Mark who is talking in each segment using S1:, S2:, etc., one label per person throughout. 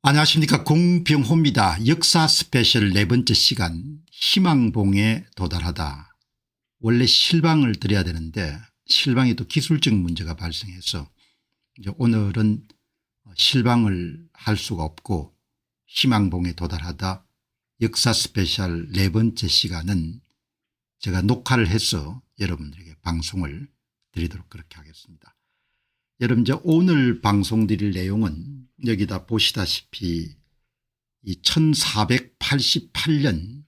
S1: 안녕하십니까. 공병호입니다. 역사 스페셜 네 번째 시간 희망봉에 도달하다. 원래 실방을 드려야 되는데 실방에 또 기술적 문제가 발생해서 이제 오늘은 실방을 할 수가 없고 희망봉에 도달하다 역사 스페셜 네 번째 시간은 제가 녹화를 해서 여러분들에게 방송을 드리도록 그렇게 하겠습니다. 여러분 이제 오늘 방송 드릴 내용은 여기다 보시다시피 이 1488년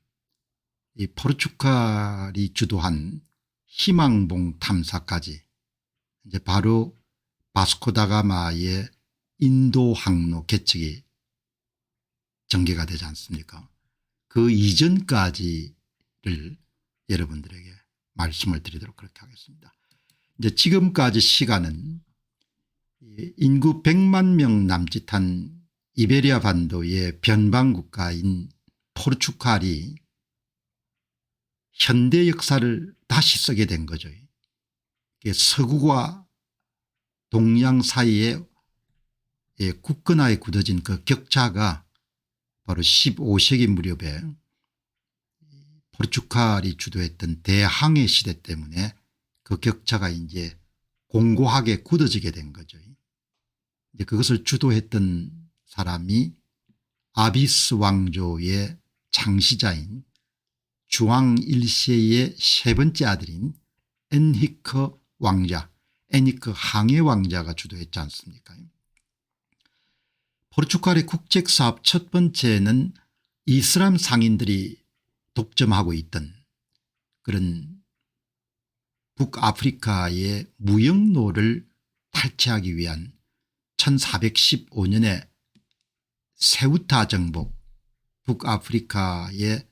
S1: 이 포르투갈이 주도한 희망봉 탐사까지 이제 바로 바스코다가마의 인도 항로 개척이 전개가 되지 않습니까? 그 이전까지를 여러분들에게 말씀을 드리도록 그렇게 하겠습니다. 이제 지금까지 시간은 인구 100만 명 남짓한 이베리아 반도의 변방국가인 포르투갈이 현대 역사를 다시 쓰게 된 거죠. 서구와 동양 사이에 굳건하게 굳어진 그 격차가 바로 15세기 무렵에 포르투갈이 주도했던 대항해 시대 때문에 그 격차가 이제 공고하게 굳어지게 된 거죠. 이제 그것을 주도했던 사람이 아비스 왕조의 창시자인 주왕 1세의 세 번째 아들인 엔히크 왕자, 엔히크 항해 왕자가 주도했지 않습니까? 포르투갈의 국책사업 첫 번째는 이슬람 상인들이 독점하고 있던 그런 북아프리카의 무역로를 탈취하기 위한 1415년에 세우타 정복, 북아프리카의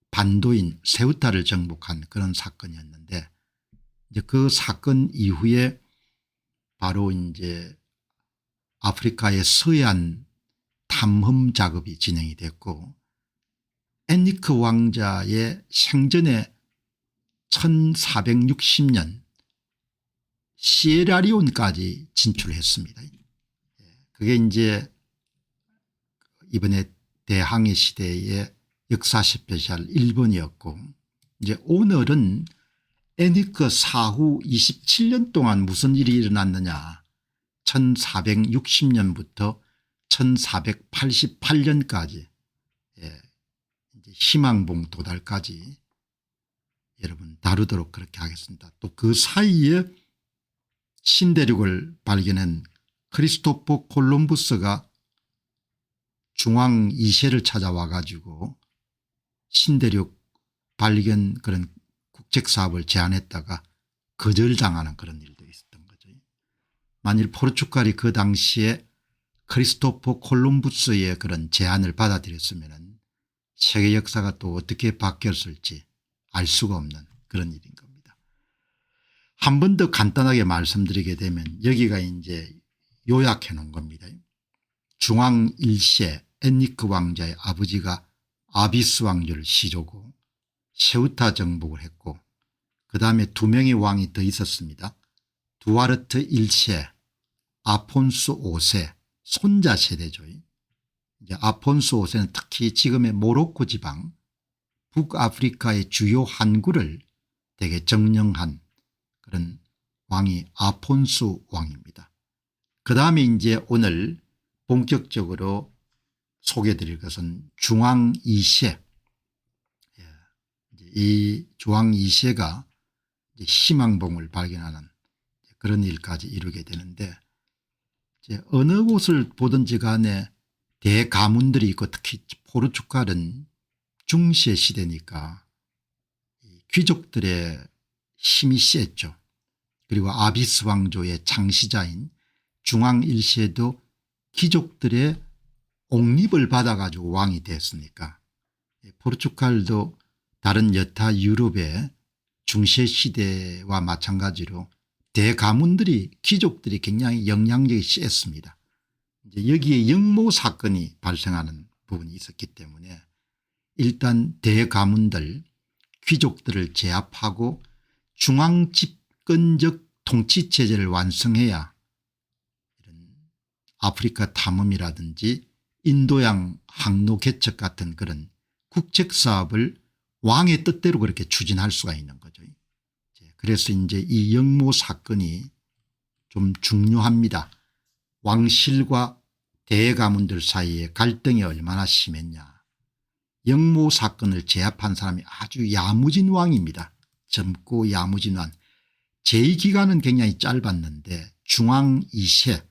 S1: 반도인 세우타를 정복한 그런 사건이었는데 이제 그 사건 이후에 바로 이제 아프리카의 서해안 탐험 작업이 진행이 됐고 엔리크 왕자의 생전에 1460년 시에라리온까지 진출했습니다. 그게 이제 이번에 대항해 시대의 역사 스페셜 1번이었고 이제 오늘은 엔리크 사후 27년 동안 무슨 일이 일어났느냐 1460년부터 1488년까지 이제 희망봉 도달까지 여러분 다루도록 그렇게 하겠습니다. 또 그 사이에 신대륙을 발견한 크리스토퍼 콜럼부스가 중앙 2세를 찾아와 가지고 신대륙 발견 그런 국책사업을 제안했다가 거절당하는 그런 일도 있었던 거죠. 만일 포르투갈이 그 당시에 크리스토퍼 콜럼부스의 그런 제안을 받아들였으면 세계 역사가 또 어떻게 바뀌었을지 알 수가 없는 그런 일인 겁니다. 한 번 더 간단하게 말씀드리게 되면 여기가 이제 요약해 놓은 겁니다. 중앙 1세 엔리크 왕자의 아버지가 아비스 왕조를 시조고 세우타 정복을 했고 그다음에 두 명의 왕이 더 있었습니다. 두아르트 1세 아폰스 5세 손자 세대죠. 이제 아폰스 5세는 특히 지금의 모로코 지방 북아프리카의 주요 항구를 되게 점령한 그런 왕이 아폰스 왕입니다. 그다음에 이제 오늘 본격적으로 소개해드릴 것은 중앙 2세. 이 중앙 2세가 희망봉을 발견하는 그런 일까지 이루게 되는데 이제 어느 곳을 보든지 간에 대가문들이 있고 특히 포르투갈은 중세 시대니까 귀족들의 힘이 셌죠. 그리고 아비스 왕조의 창시자인 중앙 1세도 귀족들의 옹립을 받아가지고 왕이 됐으니까 포르투갈도 다른 여타 유럽의 중세 시대와 마찬가지로 대가문들이 귀족들이 굉장히 영향력이 셌습니다. 이제 여기에 영모 사건이 발생하는 부분이 있었기 때문에 일단 대가문들 귀족들을 제압하고 중앙 집권적 통치체제를 완성해야 이런 아프리카 탐험이라든지 인도양 항로 개척 같은 그런 국책사업을 왕의 뜻대로 그렇게 추진할 수가 있는 거죠. 그래서 이제 이 영모 사건이 좀 중요합니다. 왕실과 대가문들 사이에 갈등이 얼마나 심했냐. 영모 사건을 제압한 사람이 아주 야무진 왕입니다. 젊고 야무진 왕. 재위기간은 굉장히 짧았는데 중앙 2세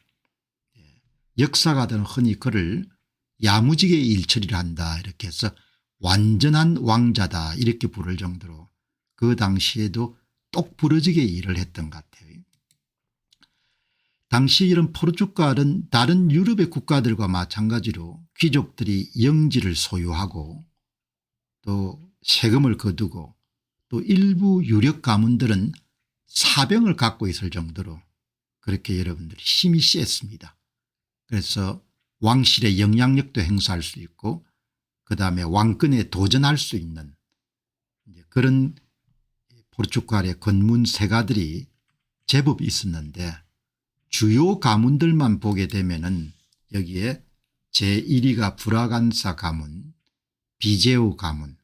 S1: 역사가들은 흔히 그를 야무지게 일처리를 한다 이렇게 해서 완전한 왕자다 이렇게 부를 정도로 그 당시에도 똑부러지게 일을 했던 것 같아요. 당시 이런 포르투갈은 다른 유럽의 국가들과 마찬가지로 귀족들이 영지를 소유하고 또 세금을 거두고 또 일부 유력 가문들은 사병을 갖고 있을 정도로 그렇게 여러분들이 힘이 셌습니다. 그래서 왕실의 영향력도 행사할 수 있고 그다음에 왕권에 도전할 수 있는 그런 포르투갈의 권문 세가들이 제법 있었는데 주요 가문들만 보게 되면은 여기에 제1위가 브라간사 가문, 비제우 가문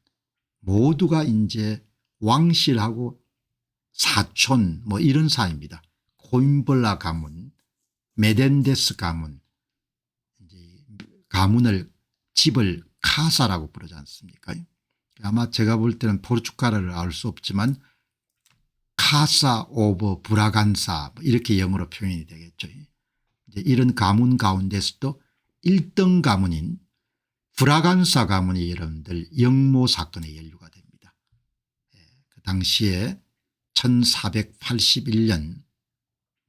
S1: 모두가 이제 왕실하고 사촌 뭐 이런 사이입니다. 코임벌라 가문, 메덴데스 가문, 이제 가문을 집을 카사라고 부르지 않습니까? 아마 제가 볼 때는 포르투갈어를 알 수 없지만 카사 오브 브라간사 이렇게 영어로 표현이 되겠죠. 이제 이런 가문 가운데서도 1등 가문인 브라간사 가문이 여러분들 영모 사건에 연루가 됩니다. 그 당시에 1481년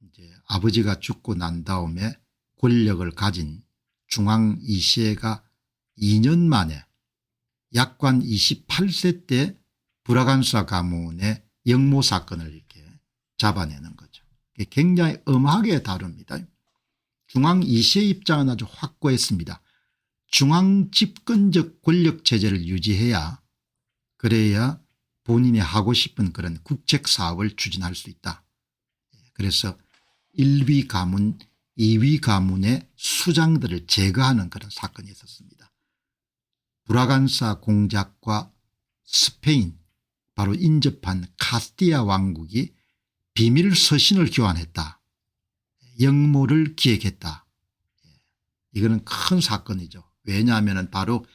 S1: 이제 아버지가 죽고 난 다음에 권력을 가진 중앙 2세가 2년 만에 약관 28세 때 브라간사 가문의 영모 사건을 이렇게 잡아내는 거죠. 굉장히 엄하게 다룹니다. 중앙 2세 입장은 아주 확고했습니다. 중앙 집권적 권력 체제를 유지해야 그래야 본인이 하고 싶은 그런 국책 사업을 추진할 수 있다. 그래서 1위 가문 2위 가문의 수장들을 제거하는 그런 사건이 있었습니다. 브라간사 공작과 스페인 바로 인접한 카스티아 왕국이 비밀 서신을 교환했다. 영모를 기획했다. 이거는 큰 사건이죠. 왜냐하면 바로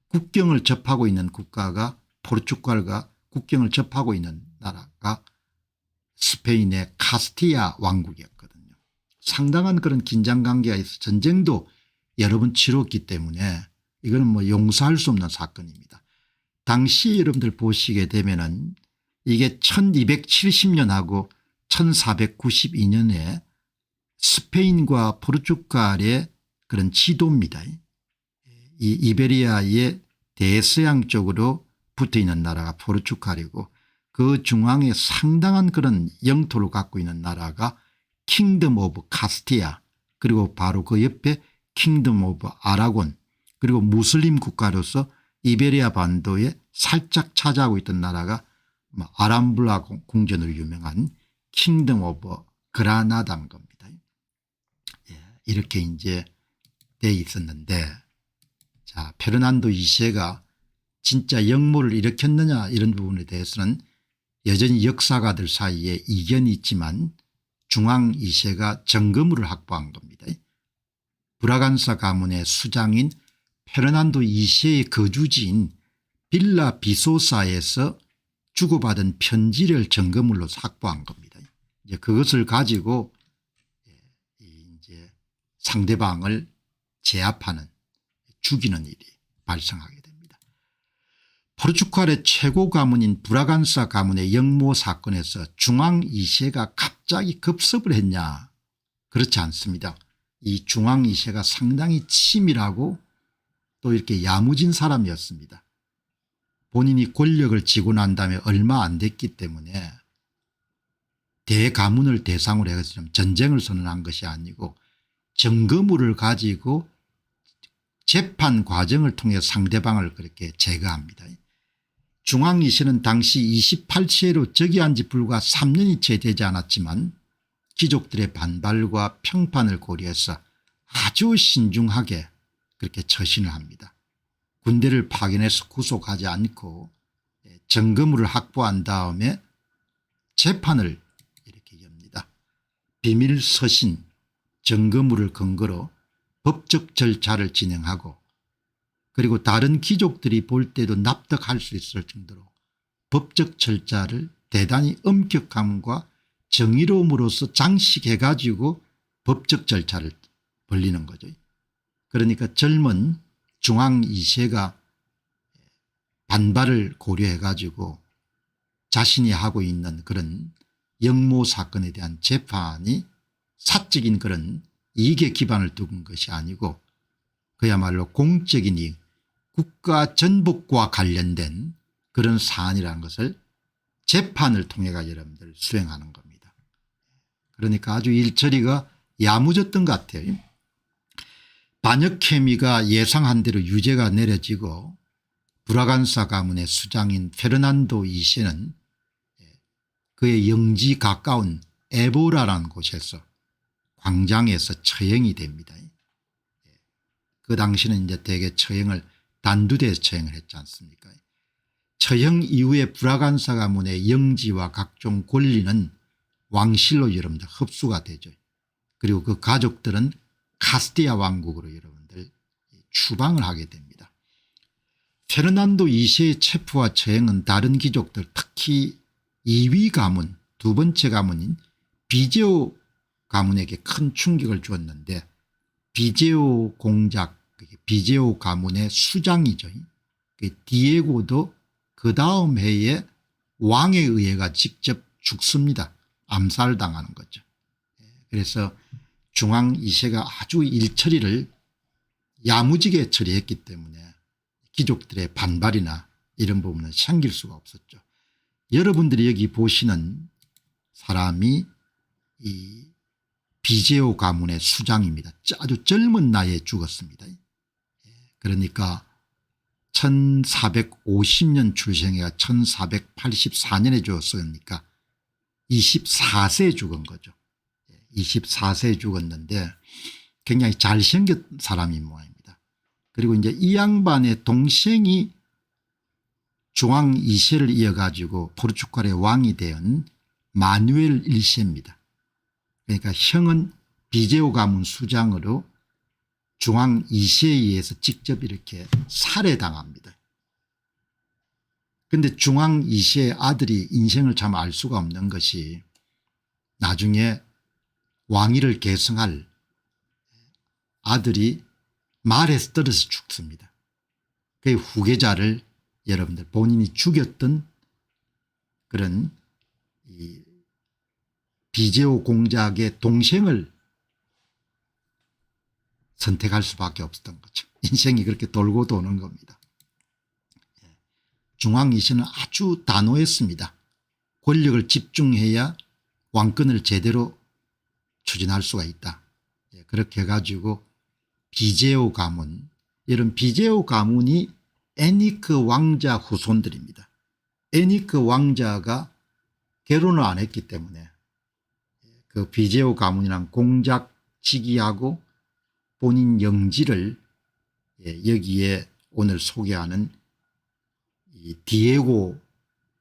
S1: 국경을 접하고 있는 국가가 포르투갈과 국경을 접하고 있는 나라가 스페인의 카스티아 왕국이었거든요. 상당한 그런 긴장관계가 있어 전쟁도 여러 번 치렀기 때문에 이거는 뭐 용서할 수 없는 사건입니다. 당시 여러분들 보시게 되면은 이게 1270년하고 1492년에 스페인과 포르투갈의 그런 지도입니다. 이 이베리아의 대서양 쪽으로 붙어있는 나라가 포르투갈이고 그 중앙에 상당한 그런 영토를 갖고 있는 나라가 킹덤 오브 카스티아 그리고 바로 그 옆에 킹덤 오브 아라곤 그리고 무슬림 국가로서 이베리아 반도에 살짝 차지하고 있던 나라가 아람블라 궁전으로 유명한 킹덤 오브 그라나다인 겁니다. 이렇게 이제 돼 있었는데 자 페르난도 2세가 진짜 영모를 일으켰느냐 이런 부분에 대해서는 여전히 역사가들 사이에 이견이 있지만 중앙 2세가 증거물을 확보한 겁니다. 브라간사 가문의 수장인 페르난도 2세의 거주지인 빌라 비소사에서 주고받은 편지를 증거물로 확보한 겁니다. 이제 그것을 가지고 이제 상대방을 제압하는 죽이는 일이 발생하게 됩니다. 포르투갈의 최고 가문인 브라간사 가문의 영모 사건에서 중앙 2세가 갑자기 급습을 했냐 그렇지 않습니다. 이 중앙 2세가 상당히 치밀하고 또 이렇게 야무진 사람이었습니다. 본인이 권력을 쥐고 난 다음에 얼마 안 됐기 때문에 대가문을 대상으로 해서 좀 전쟁을 선언한 것이 아니고 증거물을 가지고 재판 과정을 통해 상대방을 그렇게 제거합니다. 중앙 2세는 당시 28세로 즉위한 지 불과 3년이 채 되지 않았지만 귀족들의 반발과 평판을 고려해서 아주 신중하게 그렇게 처신을 합니다. 군대를 파견해서 구속하지 않고 증거물을 확보한 다음에 재판을 이렇게 엽니다. 비밀 서신 증거물을 근거로 법적 절차를 진행하고 그리고 다른 귀족들이 볼 때도 납득할 수 있을 정도로 법적 절차를 대단히 엄격함과 정의로움으로써 장식해 가지고 법적 절차를 벌리는 거죠. 그러니까 젊은 중앙 2세가 반발을 고려해 가지고 자신이 하고 있는 그런 영모 사건에 대한 재판이 사적인 그런 이익에 기반을 둔 것이 아니고 그야말로 공적인 이익, 국가 전복과 관련된 그런 사안이라는 것을 재판을 통해 여러분들 수행하는 겁니다. 그러니까 아주 일처리가 야무졌던 것 같아요. 반역혐의가 예상한 대로 유죄가 내려지고 브라간사 가문의 수장인 페르난도 2세는 그의 영지 가까운 에보라라는 곳에서 광장에서 처형이 됩니다. 그 당시는 이제 대개 처형을 단두대에서 처형을 했지 않습니까? 처형 이후에 브라간사 가문의 영지와 각종 권리는 왕실로 여러분들 흡수가 되죠. 그리고 그 가족들은 카스티아 왕국으로 여러분들 추방을 하게 됩니다. 페르난도 2세의 체포와 처형은 다른 귀족들 특히 2위 가문 두 번째 가문인 비제오 가문에게 큰 충격을 주었는데 비제오 공작 비제오 가문의 수장이죠. 디에고도 그 다음 해에 왕에 의해가 직접 죽습니다. 암살당하는 거죠. 그래서 중앙 2세가 아주 일처리를 야무지게 처리했기 때문에 귀족들의 반발이나 이런 부분은 생길 수가 없었죠. 여러분들이 여기 보시는 사람이 이 비제오 가문의 수장입니다. 아주 젊은 나이에 죽었습니다. 그러니까 1450년 출생해가 1484년에 죽었으니까 24세에 죽은 거죠. 24세에 죽었는데 굉장히 잘생긴 사람인 모양입니다. 그리고 이제 이 양반의 동생이 중앙 2세를 이어가지고 포르투갈의 왕이 된 마누엘 1세입니다. 그러니까 형은 비제오 가문 수장으로 중앙 2세에 의해서 직접 이렇게 살해당합니다. 그런데 중앙 2세의 아들이 인생을 참 알 수가 없는 것이 나중에 왕위를 계승할 아들이 말에서 떨어져 죽습니다. 그 후계자를 여러분들 본인이 죽였던 그런 이 비제오 공작의 동생을 선택할 수밖에 없었던 거죠. 인생이 그렇게 돌고 도는 겁니다. 중앙 2세는 아주 단호했습니다. 권력을 집중해야 왕권을 제대로 추진할 수가 있다. 그렇게 해가지고 비제오 가문, 이런 비제오 가문이 에니크 왕자 후손들입니다. 에니크 왕자가 결혼을 안 했기 때문에 그 비제오 가문이란 공작 직위하고 본인 영지를 여기에 오늘 소개하는 이 디에고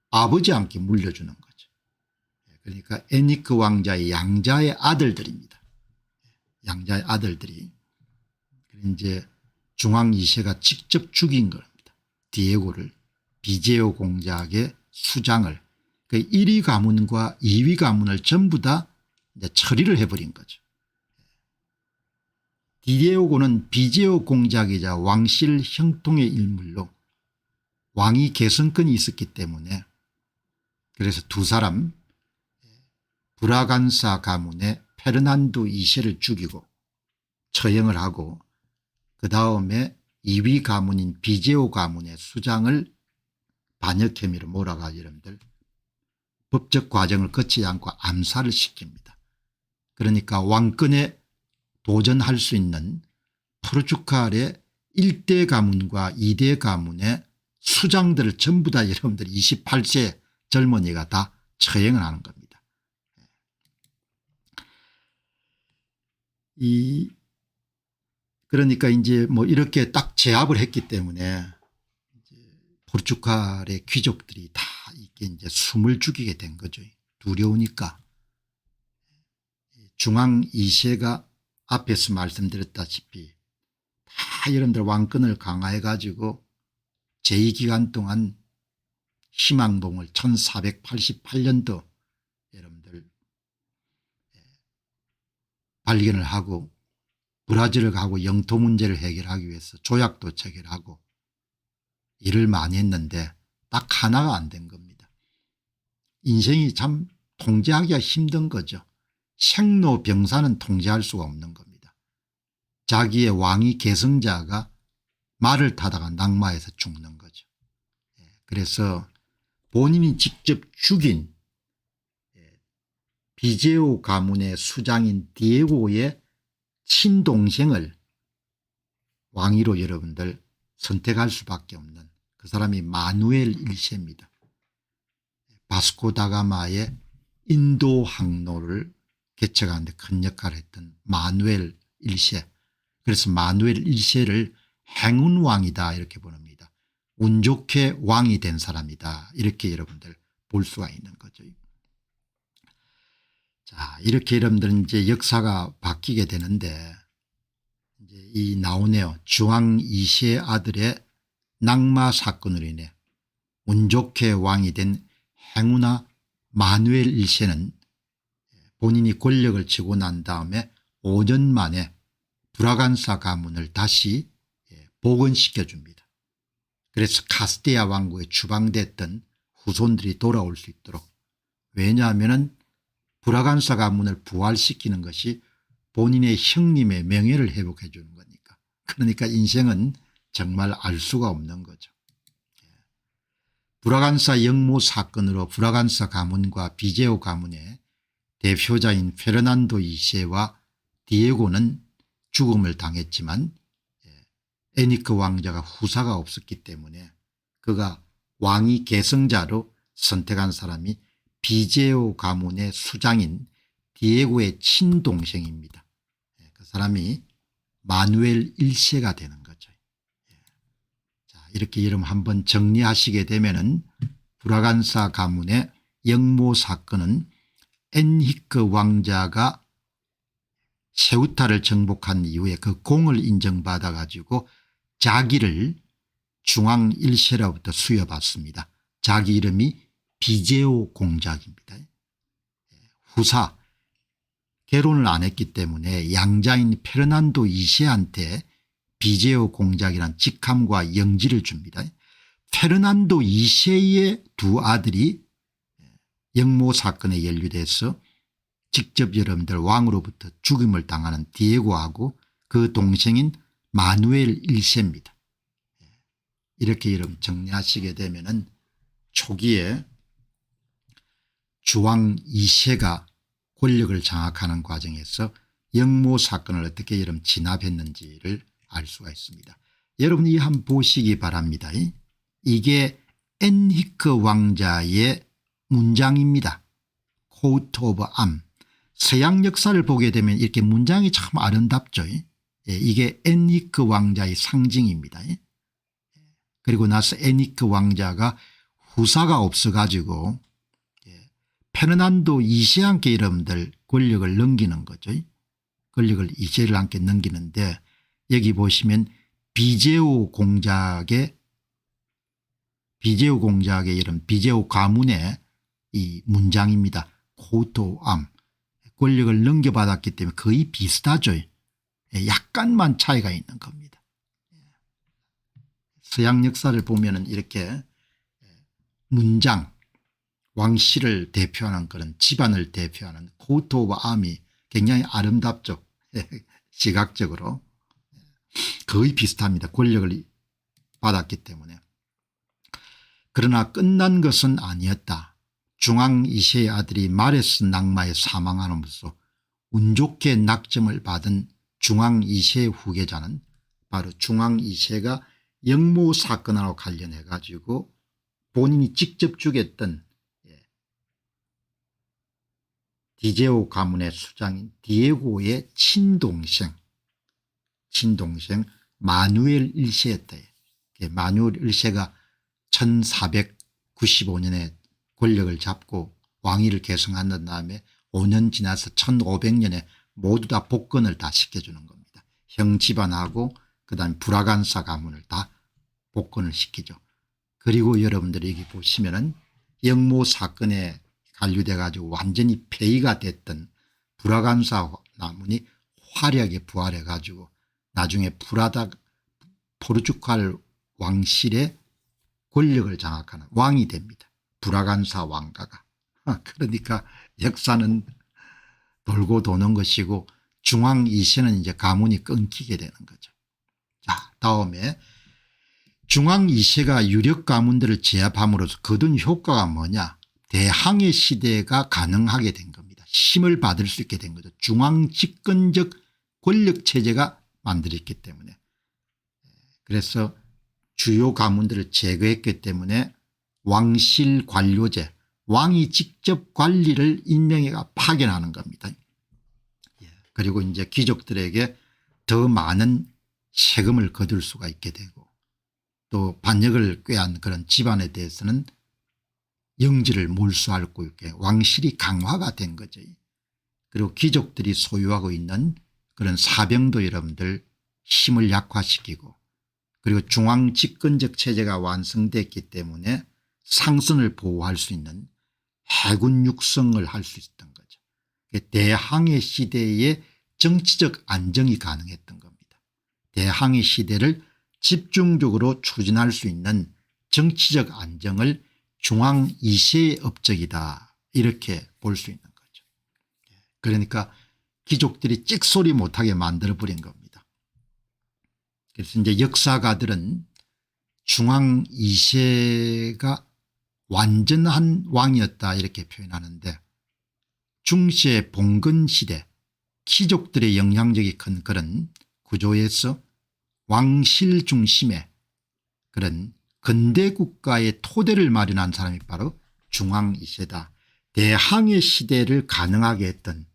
S1: 아버지한테 물려주는 거죠. 그러니까 에니크 왕자의 양자의 아들들입니다. 양자의 아들들이 이제 중앙 2세가 직접 죽인 겁니다. 디에고를 비제오 공작의 수장을 그 1위 가문과 2위 가문을 전부 다 이제 처리를 해버린 거죠. 디에고는 비제오 공작이자 왕실 형통의 일물로 왕위 계승권이 있었기 때문에 그래서 두 사람 브라간사 가문의 페르난도 2세를 죽이고 처형을 하고 그다음에 2위 가문인 비제오 가문의 수장을 반역 혐의로 몰아가 여러분들 법적 과정을 거치지 않고 암살을 시킵니다. 그러니까 왕권에 도전할 수 있는 포르투갈의 1대 가문과 2대 가문의 수장들을 전부 다 여러분들 28세 젊은이가 다 처형을 하는 겁니다. 이 그러니까 이제 뭐 이렇게 딱 제압을 했기 때문에 포르투갈의 귀족들이 다 이게 이제 숨을 죽이게 된 거죠. 두려우니까. 중앙 2세가 앞에서 말씀드렸다시피 다 여러분들 왕권을 강화해 가지고 제2기간 동안 희망봉을 1488년도 여러분들 발견을 하고 브라질을 가고 영토 문제를 해결하기 위해서 조약도 체결하고 일을 많이 했는데 딱 하나가 안 된 겁니다. 인생이 참 통제하기가 힘든 거죠. 생로병사는 통제할 수가 없는 겁니다. 자기의 왕위 계승자가 말을 타다가 낙마해서 죽는 거죠. 그래서 본인이 직접 죽인 비제오 가문의 수장인 디에고의 친동생을 왕위로 여러분들 선택할 수밖에 없는 그 사람이 마누엘 1세입니다. 바스코 다가마의 인도 항로를 개척하는 데 큰 역할을 했던 마누엘 1세. 그래서 마누엘 1세를 행운왕이다 이렇게 부릅니다. 운 좋게 왕이 된 사람이다 이렇게 여러분들 볼 수가 있는 거죠. 자, 이렇게 여러분들은 이제 역사가 바뀌게 되는데 이제 이 나오네요. 중앙 2세 아들의 낙마 사건으로 인해 운 좋게 왕이 된 행운아 마누엘 1세는 본인이 권력을 쥐고 난 다음에 5년 만에 브라간사 가문을 다시 복원시켜 줍니다. 그래서 카스티아 왕국에 추방됐던 후손들이 돌아올 수 있도록. 왜냐하면 브라간사 가문을 부활시키는 것이 본인의 형님의 명예를 회복해 주는 거니까. 그러니까 인생은 정말 알 수가 없는 거죠. 브라간사 영모 사건으로 브라간사 가문과 비제오 가문의 대표자인 페르난도 2세와 디에고는 죽음을 당했지만 에니크 왕자가 후사가 없었기 때문에 그가 왕위 계승자로 선택한 사람이 비제오 가문의 수장인 디에고의 친동생입니다. 그 사람이 마누엘 1세가 되는 거죠. 자, 이렇게 이름 한번 정리하시게 되면은 브라간사 가문의 영모 사건은 엔히크 왕자가 세우타를 정복한 이후에 그 공을 인정받아 가지고 자기를 중앙 1세로부터 수여받습니다. 자기 이름이 비제오 공작입니다. 후사 결혼을 안 했기 때문에 양자인 페르난도 2세한테 비제오 공작이란 직함과 영지를 줍니다. 페르난도 2세의 두 아들이 영모 사건에 연루돼서 직접 여러분들 왕으로부터 죽임을 당하는 디에고하고 그 동생인 마누엘 1세입니다. 이렇게 여러분 정리하시게 되면은 초기에 주왕 2세가 권력을 장악하는 과정에서 영모 사건을 어떻게 여러분 진압했는지를 알 수가 있습니다. 여러분이 한번 보시기 바랍니다. 이게 엔히크 왕자의 문장입니다. 코트 오브 암. 서양 역사를 보게 되면 이렇게 문장이 참 아름답죠. 이게 엔히크 왕자의 상징입니다. 그리고 나서 엔히크 왕자가 후사가 없어 가지고 페르난도 2세한테 여러분들 권력을 넘기는 거죠. 권력을 2세를 함께 넘기는데 여기 보시면 비제오 공작의 여러분 비제오 가문의 이 문장입니다. 코트 오브 암. 권력을 넘겨받았기 때문에 거의 비슷하죠. 약간만 차이가 있는 겁니다. 서양 역사를 보면은 이렇게 문장 왕실을 대표하는 그런 집안을 대표하는 코트 오브 암이 굉장히 아름답죠. 시각적으로 거의 비슷합니다. 권력을 받았기 때문에. 그러나 끝난 것은 아니었다. 중앙 2세의 아들이 마레스 낙마에 사망함으로써 운 좋게 낙점을 받은 중앙 2세의 후계자는 바로 중앙 2세가 영모 사건하고 관련해 가지고 본인이 직접 죽였던 디제오 가문의 수장인 디에고의 친동생 친동생 마누엘 1세였다. 마누엘 1세가 1495년에 권력을 잡고 왕위를 계승한 다음에 5년 지나서 1500년에 모두 다 복권을 다 시켜주는 겁니다. 형 집안하고 그다음에 브라간사 가문을 다 복권을 시키죠. 그리고 여러분들이 여기 보시면은 영모 사건에 관련돼 가지고 완전히 폐위가 됐던 브라간사 가문이 화려하게 부활해 가지고 나중에 포르투갈 왕실의 권력을 장악하는 왕이 됩니다. 브라간사 왕가가. 그러니까 역사는 돌고 도는 것이고 중앙 2세는 이제 가문이 끊기게 되는 거죠. 자, 다음에 중앙 2세가 유력 가문들을 제압함으로써 거둔 효과가 뭐냐. 대항해 시대가 가능하게 된 겁니다. 힘을 받을 수 있게 된 거죠. 중앙 집권적 권력 체제가 만들었기 때문에. 그래서 주요 가문들을 제거했기 때문에 왕실 관료제, 왕이 직접 관리를 임명해가 파견하는 겁니다. 그리고 이제 귀족들에게 더 많은 세금을 거둘 수가 있게 되고 또 반역을 꾀한 그런 집안에 대해서는 영지를 몰수할 수 있게 왕실이 강화가 된 거죠. 그리고 귀족들이 소유하고 있는 그런 사병도 여러분들 힘을 약화시키고 그리고 중앙 집권적 체제가 완성됐기 때문에 상선을 보호할 수 있는 해군 육성을 할 수 있었던 거죠. 대항해 시대의 정치적 안정이 가능했던 겁니다. 대항해 시대를 집중적으로 추진할 수 있는 정치적 안정을 중앙 2세의 업적이다 이렇게 볼 수 있는 거죠. 그러니까 귀족들이 찍소리 못하게 만들어버린 겁니다. 그래서 이제 역사가들은 중앙 2세가 완전한 왕이었다 이렇게 표현하는데 중세 봉건 시대 귀족들의 영향력이 큰 그런 구조에서 왕실 중심의 그런 근대 국가의 토대를 마련한 사람이 바로 중앙 2세다. 대항해 시대를 가능하게 했던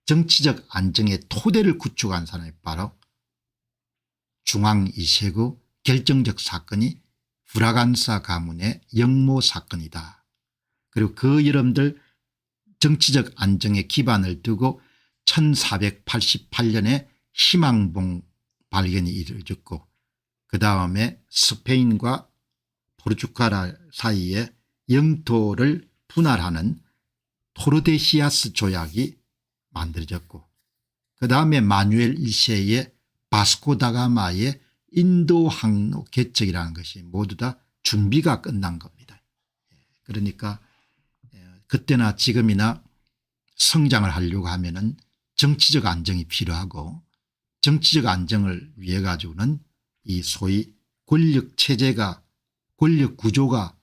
S1: 정치적 안정의 토대를 구축한 사람이 바로 중앙 2세고 결정적 사건이 브라간사 가문의 영모 사건이다. 그리고 그 여러분들 정치적 안정의 기반을 두고 1488년에 희망봉 발견이 이루어졌고 그다음에 스페인과 포르투갈 사이에 영토를 분할하는 토르데시아스 조약이 만들어졌고 그다음에 마누엘 1세의 바스코 다가마의 인도 항로 개척이라는 것이 모두 다 준비가 끝난 겁니다. 그러니까 그때나 지금이나 성장을 하려고 하면은 정치적 안정이 필요하고 정치적 안정을 위해 가지고는 이 소위 권력 체제가 권력 구조가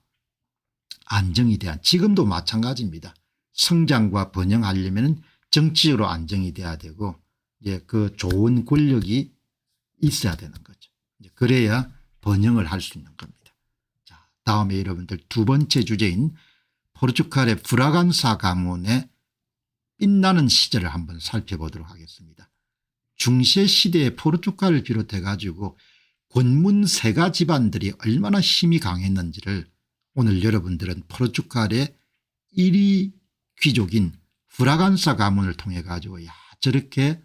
S1: 안정이 돼야 지금도 마찬가지입니다. 성장과 번영하려면 정치적으로 안정이 돼야 되고 이제 그 좋은 권력이 있어야 되는 거죠. 그래야 번영을 할 수 있는 겁니다. 자, 다음에 여러분들 두 번째 주제인 포르투갈의 브라간사 가문의 빛나는 시절을 한번 살펴보도록 하겠습니다. 중세 시대의 포르투갈을 비롯해 가지고 권문 세가 집안들이 얼마나 힘이 강했는지를 오늘 여러분들은 포르투갈의 1위 귀족인 브라간사 가문을 통해 가지고 야 저렇게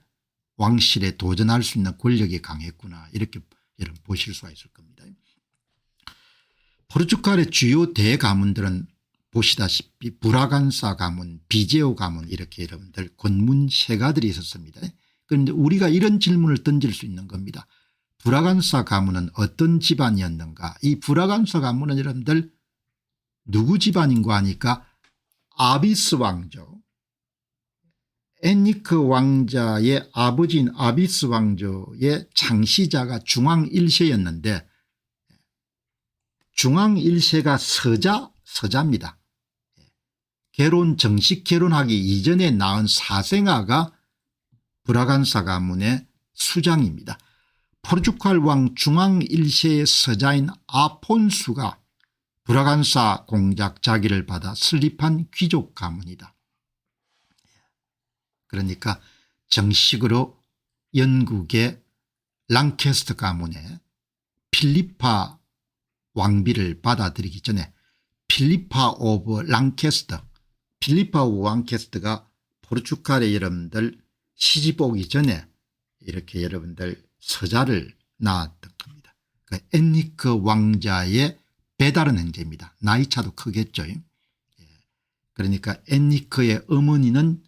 S1: 왕실에 도전할 수 있는 권력이 강했구나 이렇게 여러분 보실 수가 있을 겁니다. 포르투갈의 주요 대가문들은 보시다시피 브라간사 가문, 비제오 가문 이렇게 여러분들 권문 세가들이 있었습니다. 그런데 우리가 이런 질문을 던질 수 있는 겁니다. 브라간사 가문은 어떤 집안이었는가. 이 브라간사 가문은 여러분들 누구 집안인가 하니까 아비스 왕조 엔리크 왕자의 아버지인 아비스 왕조의 창시자가 중앙 1세였는데 중앙 1세가 서자입니다. 정식 결혼하기 이전에 낳은 사생아가 브라간사 가문의 수장입니다. 포르투갈 왕 중앙 1세의 서자인 아폰수가 브라간사 공작 자기를 받아 설립한 귀족 가문이다. 그러니까 정식으로 영국의 랑캐스터 가문의 필리파 왕비를 받아들이기 전에 필리파 오브 랑캐스터, 필리파 오브 랑캐스터가 포르투갈의 여러분들 시집 오기 전에 이렇게 여러분들 서자를 낳았던 겁니다. 그 엔리크 왕자의 배다른 형제입니다. 나이차도 크겠죠. 그러니까 엔리크의 어머니는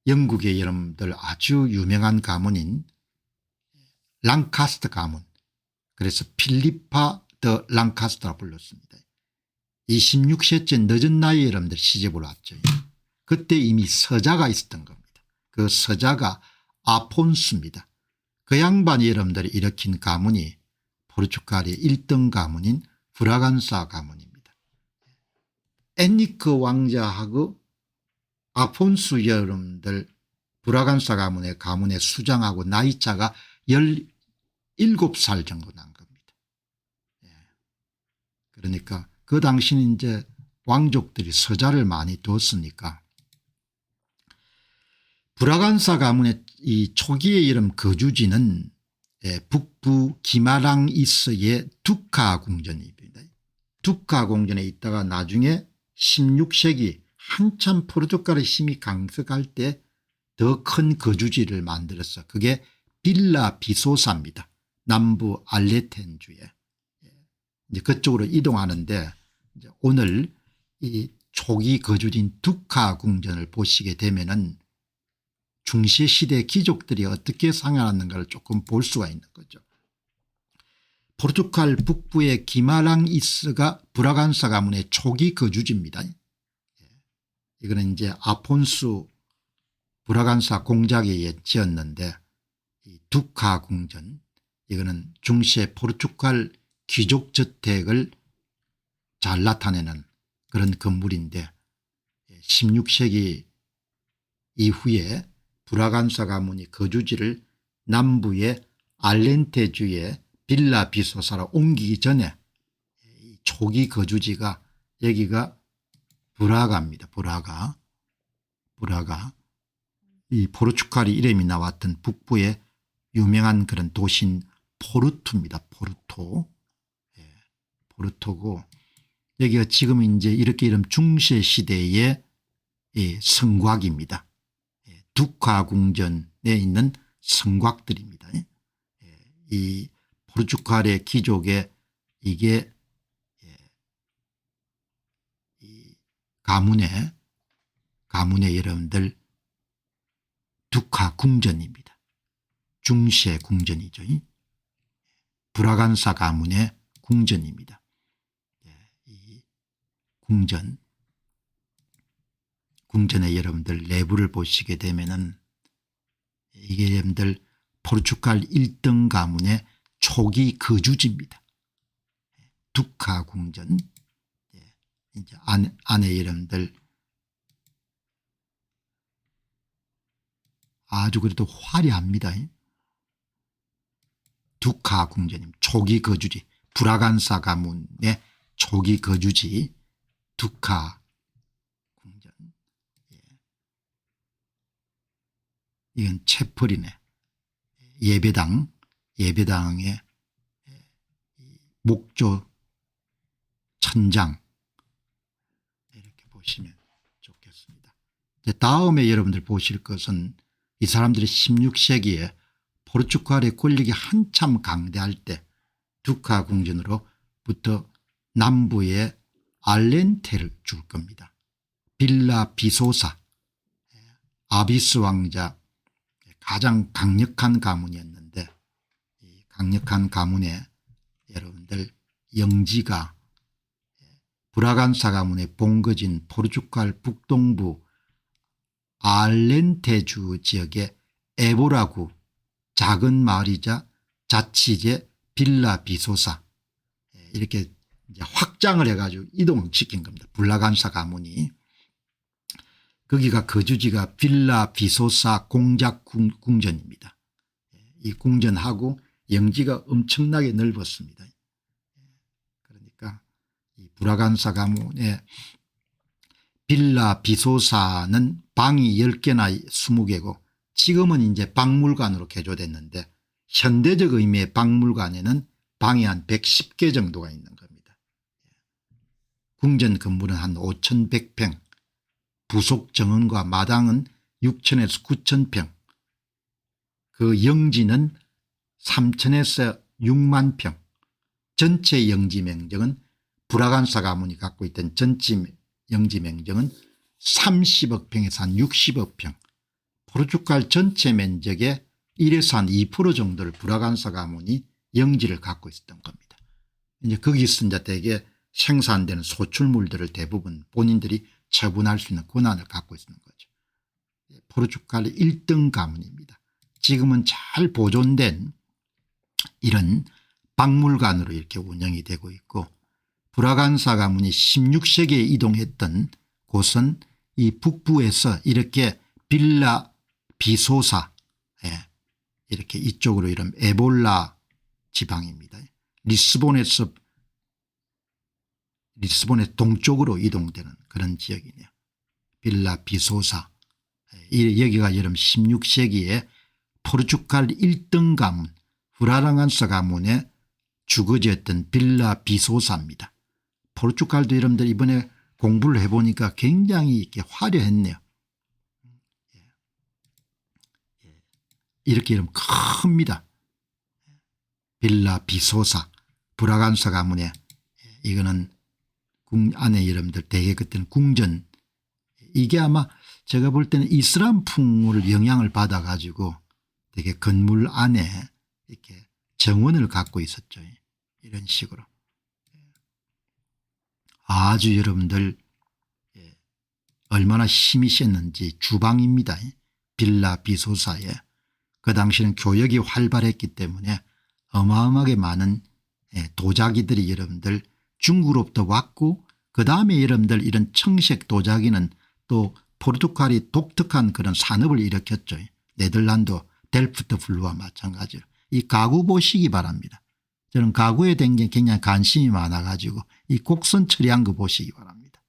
S1: 영국의 여러분들 아주 유명한 가문인 랑카스터 가문, 그래서 필리파 더 랑카스터라 불렀습니다. 26세째 늦은 나이에 여러분들 시집을 왔죠. 그때 이미 서자가 있었던 겁니다. 그 서자가 아폰수입니다. 그 양반이 여러분들이 일으킨 가문이 포르투갈의 1등 가문인 브라간사 가문입니다. 엔리크 왕자하고 아폰수 여러분들 브라간사 가문의 수장하고 나이차가 17살 정도 난 겁니다. 그러니까 그 당시는 이제 왕족들이 서자를 많이 뒀으니까 브라간사 가문의 이 초기의 이름 거주지는 북부 기마랑이스의 두카 궁전입니다. 두카 궁전에 있다가 나중에 16세기 한참 포르투갈의 힘이 강력할 때 더 큰 거주지를 만들었어. 그게 빌라 비소사입니다. 남부 알레텐주에. 이제 그쪽으로 이동하는데 이제 오늘 이 초기 거주지인 두카 궁전을 보시게 되면은 중세시대 귀족들이 어떻게 생활하는가를 조금 볼 수가 있는 거죠. 포르투갈 북부의 기마랑이스가 브라간사 가문의 초기 거주지입니다. 이거는 이제 아폰수 브라간사 공작에 의해 지었는데 이 두카 궁전, 이거는 중세 포르투갈 귀족 저택을 잘 나타내는 그런 건물인데 16세기 이후에 브라간사 가문이 거주지를 남부의 알렌테주의 빌라 비소사로 옮기기 전에 초기 거주지가 여기가 브라가입니다. 브라가. 이 포르투갈이 이름이 나왔던 북부의 유명한 그런 도시인 포르투입니다. 포르투고 여기가 지금 이제 이렇게 이름 중세 시대의 성곽입니다. 두카 궁전에 있는 성곽들입니다. 이 포르투갈의 귀족의 이게 이 가문의 여러분들 두카 궁전입니다. 중세 궁전이죠. 브라간사 가문의 궁전입니다. 이 궁전의 여러분들 내부를 보시게 되면은 이게 여러분들 포르투갈 1등 가문의 초기 거주지입니다. 두카 궁전. 이제 안에 여러분들 아주 그래도 화려합니다. 두카 궁전입니다. 초기 거주지, 브라간사 가문의 초기 거주지 두카 궁전. 이건 채플이네. 예배당의 목조 천장 이렇게 보시면 좋겠습니다. 다음에 여러분들 보실 것은 이 사람들이 16세기에 포르투갈의 권력이 한참 강대할 때 두카 궁전으로부터 남부의 알렌테를 줄 겁니다. 빌라 비소사, 아비스 왕자 가장 강력한 가문이었는데 이 강력한 가문의 여러분들 영지가 브라간사 가문의 본거지인 포르투갈 북동부 알렌테주 지역의 에보라구 작은 마을이자 자치제 빌라 비소사 이렇게 이제 확장을 해가지고 이동시킨 겁니다. 브라간사 가문이. 거기가 거주지가 빌라 비소사 공작 궁전입니다. 이 궁전하고 영지가 엄청나게 넓었습니다. 그러니까 이 브라간사 가문의 빌라 비소사는 방이 10개나 20개고 지금은 이제 박물관으로 개조됐는데 현대적 의미의 박물관에는 방이 한 110개 정도가 있는 겁니다. 궁전 건물은 한 5,100평, 부속 정원과 마당은 6,000에서 9,000평, 그 영지는 3,000에서 6만 평, 전체 영지 면적은 브라간사 가문이 갖고 있던 전체 영지 면적은 30억 평에서 한 60억 평, 포르투갈 전체 면적의 1에서 한 2% 정도를 브라간사 가문이 영지를 갖고 있었던 겁니다. 이제 거기서 이제 대개 생산되는 소출물들을 대부분 본인들이 처분할 수 있는 권한을 갖고 있는 거죠. 포르투갈의 1등 가문입니다. 지금은 잘 보존된 이런 박물관으로 이렇게 운영이 되고 있고, 브라간사 가문이 16세기에 이동했던 곳은 이 북부에서 이렇게 빌라 비소사, 이렇게 이쪽으로 이런 에볼라 지방입니다. 리스본의 동쪽으로 이동되는 그런 지역이네요. 빌라 비소사. 여기가 여름 16세기에 포르투갈 1등 가문 브라간사 가문의 주거지였던 빌라 비소사입니다. 포르투갈도 여러분들 이번에 공부를 해보니까 굉장히 이렇게 화려했네요. 이렇게 이러면 큽니다. 빌라 비소사 브라간사 가문의, 이거는 안에 여러분들 대개 그때는 궁전, 이게 아마 제가 볼 때는 이슬람풍을 영향을 받아 가지고 되게 건물 안에 이렇게 정원을 갖고 있었죠. 이런 식으로 아주 여러분들 얼마나 힘이 셌는지 주방입니다. 빌라 비소사에 그 당시는 교역이 활발했기 때문에 어마어마하게 많은 도자기들이 여러분들 중국으로부터 왔고, 그다음에 여러분들 이런 청색 도자기는 또 포르투갈이 독특한 그런 산업을 일으켰죠. 네덜란드 델프트 블루와 마찬가지로. 이 가구 보시기 바랍니다. 저는 가구에 대한 게 굉장히 관심이 많아 가지고 이 곡선 처리한 거 보시기 바랍니다.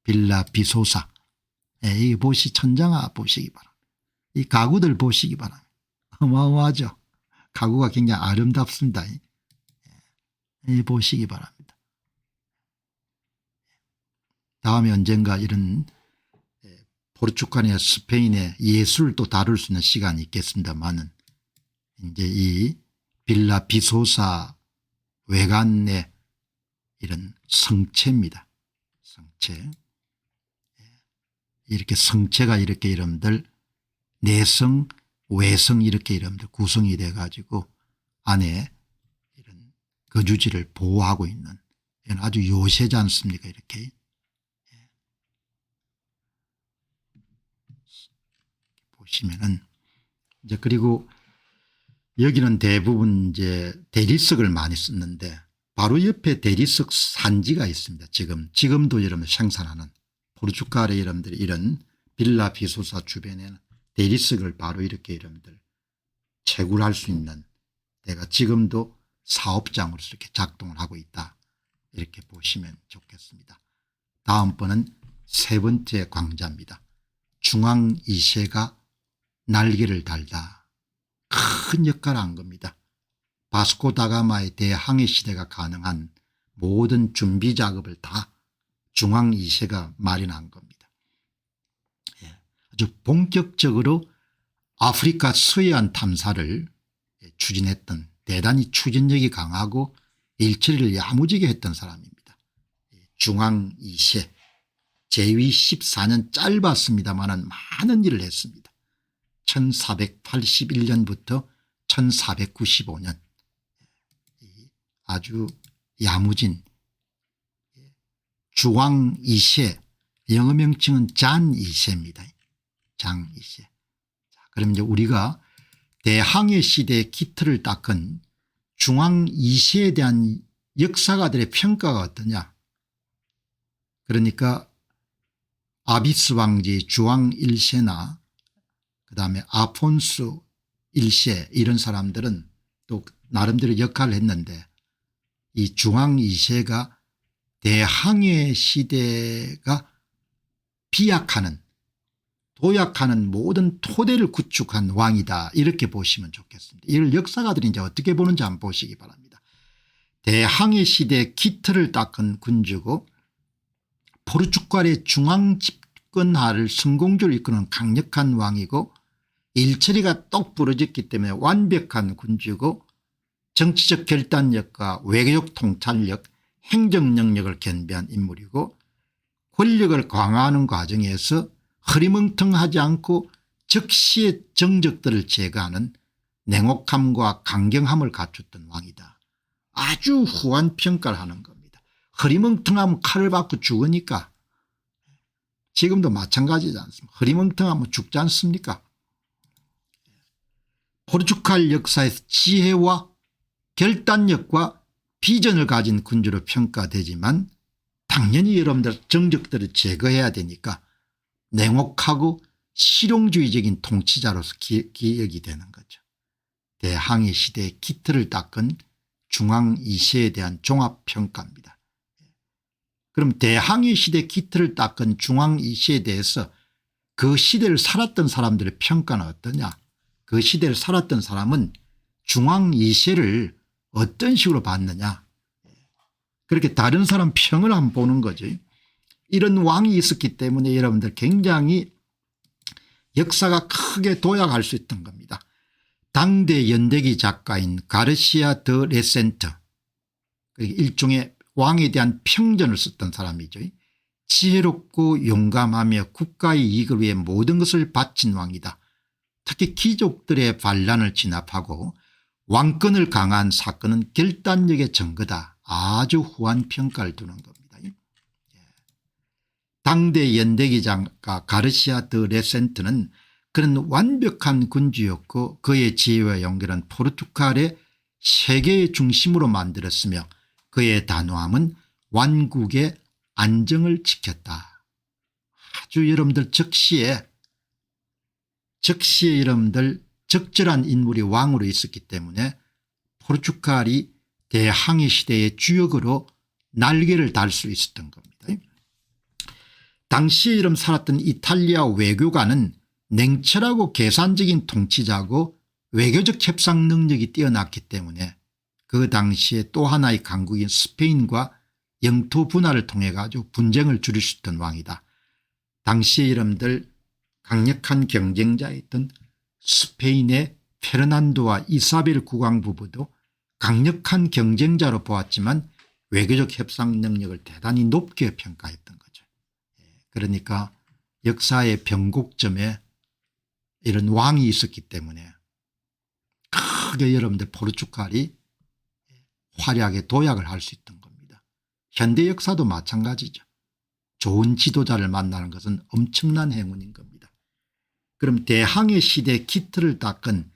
S1: 빌라 비소사, 이 천장아 보시기 바랍니다. 이 가구들 보시기 바랍니다. 어마어마하죠. 가구가 굉장히 아름답습니다. 보시기 바랍니다. 다음에 언젠가 이런 포르투갈이나 스페인의 예술을 또 다룰 수 있는 시간이 있겠습니다만은, 이제 이 빌라 비소사 외관의 이런 성체입니다. 성체. 이렇게 성체가 이렇게 여러분들 내성 외성 이렇게 여러분들 구성이 돼 가지고 안에 이런 거주지를 보호하고 있는, 이건 아주 요새지 않습니까? 이렇게. 보시면은 이제, 그리고 여기는 대부분 이제 대리석을 많이 썼는데 바로 옆에 대리석 산지가 있습니다. 지금도 여러분들 생산하는 포르투갈의 여러분들 이런 빌라 비소사 주변에는 대리석을 바로 이렇게 여러분들 채굴할 수 있는 데가 지금도 사업장으로서 이렇게 작동을 하고 있다, 이렇게 보시면 좋겠습니다. 다음번은 세 번째 광자입니다. 중앙 이세가 날개를 달다. 큰 역할을 한 겁니다. 바스코 다가마의 대항해 시대가 가능한 모든 준비 작업을 다 중앙 이세가 마련한 겁니다. 아주 본격적으로 아프리카 서해안 탐사를 추진했던, 대단히 추진력이 강하고 일처리를 야무지게 했던 사람입니다. 중앙 이세 재위 14년 짧았습니다만 많은 일을 했습니다. 1481년부터 1495년 아주 야무진 중앙 이세, 영어 명칭은 잔 이세입니다. 장 이세. 그럼 이제 우리가 대항해 시대의 기틀을 닦은 중앙 이세에 대한 역사가들의 평가가 어떠냐. 그러니까 아비스 왕지 주왕 1세나 그다음에 아폰스 1세 이런 사람들은 또 나름대로 역할을 했는데, 이 중앙 2세가 대항해 시대가 비약하는 도약하는 모든 토대를 구축한 왕이다, 이렇게 보시면 좋겠습니다. 이걸 역사가들이 이제 어떻게 보는지 한번 보시기 바랍니다. 대항해 시대 기틀을 닦은 군주고 포르투갈의 중앙 집권화를 성공적으로 이끄는 강력한 왕이고 일처리가 똑 부러졌기 때문에 완벽한 군주고 정치적 결단력과 외교적 통찰력, 행정 능력을 겸비한 인물이고 권력을 강화하는 과정에서 흐리멍텅하지 않고 즉시의 정적들을 제거하는 냉혹함과 강경함을 갖췄던 왕이다. 아주 후한 평가를 하는 겁니다. 흐리멍텅하면 칼을 받고 죽으니까 지금도 마찬가지지 않습니까? 흐리멍텅하면 죽지 않습니까? 포르투갈 역사에서 지혜와 결단력과 비전을 가진 군주로 평가되지만 당연히 여러분들 정적들을 제거해야 되니까 냉혹하고 실용주의적인 통치자로서 기억이 되는 거죠. 대항해 시대의 기틀을 닦은 중앙 2세에 대한 종합평가입니다. 그럼 대항해 시대 기틀을 닦은 중앙 2세에 대해서 그 시대를 살았던 사람들의 평가는 어떠냐. 그 시대를 살았던 사람은 중앙 2세를 어떤 식으로 봤느냐. 그렇게 다른 사람 평을 한번 보는 거죠. 이런 왕이 있었기 때문에 여러분들 굉장히 역사가 크게 도약할 수 있던 겁니다. 당대 연대기 작가인 가르시아 드 레센트, 일종의 왕에 대한 평전을 썼던 사람이죠. 지혜롭고 용감하며 국가의 이익을 위해 모든 것을 바친 왕이다. 특히 귀족들의 반란을 진압하고 왕권을 강화한 사건은 결단력의 증거다. 아주 후한 평가를 두는 겁니다. 당대 연대기 작가 가르시아 드 레센트는 그는 완벽한 군주였고 그의 지혜와 용기는 포르투갈의 세계의 중심으로 만들었으며 그의 단호함은 완국의 안정을 지켰다. 아주 여러분들 적시에 여러분들 적절한 인물이 왕으로 있었기 때문에 포르투갈이 대항해 시대의 주역으로 날개를 달 수 있었던 겁니다. 당시에 이름 살았던 이탈리아 외교관은 냉철하고 계산적인 통치자고 외교적 협상 능력이 뛰어났기 때문에 그 당시에 또 하나의 강국인 스페인과 영토 분할을 통해 가지고 분쟁을 줄일 수 있던 왕이다. 당시에 여러분들 강력한 경쟁자였던 스페인의 페르난도와 이사벨 국왕 부부도 강력한 경쟁자로 보았지만 외교적 협상 능력을 대단히 높게 평가했던 거죠. 그러니까 역사의 변곡점에 이런 왕이 있었기 때문에 크게 여러분들 포르투갈이 화려하게 도약을 할 수 있던 겁니다. 현대 역사도 마찬가지죠. 좋은 지도자를 만나는 것은 엄청난 행운인 겁니다. 그럼 대항해 시대 기틀을 닦은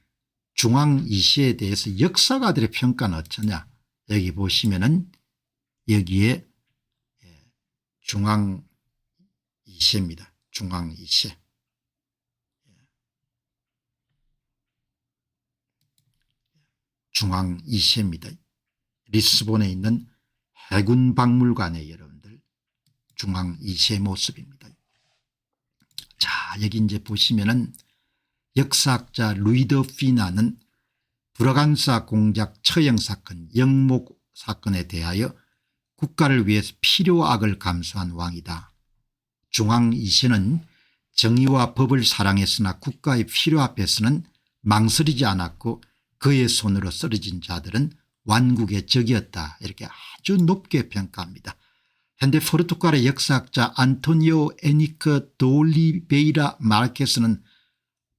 S1: 중앙 2세에 대해서 역사가들의 평가는 어쩌냐. 여기 보시면은 여기에 중앙 2세입니다. 중앙 2세. 중앙 2세입니다. 리스본에 있는 해군 박물관의 여러분들 중앙 2세 모습입니다. 자, 여기 이제 보시면은 역사학자 루이드 피나는 브라간사 공작 처형 사건 영목 사건에 대하여 국가를 위해서 필요악을 감수한 왕이다. 중앙 2세는 정의와 법을 사랑했으나 국가의 필요 앞에서는 망설이지 않았고 그의 손으로 쓰러진 자들은 완국의 적이었다. 이렇게 아주 높게 평가합니다. 현대 포르투갈의 역사학자 안토니오 에니크 도올리베이라 마르케스는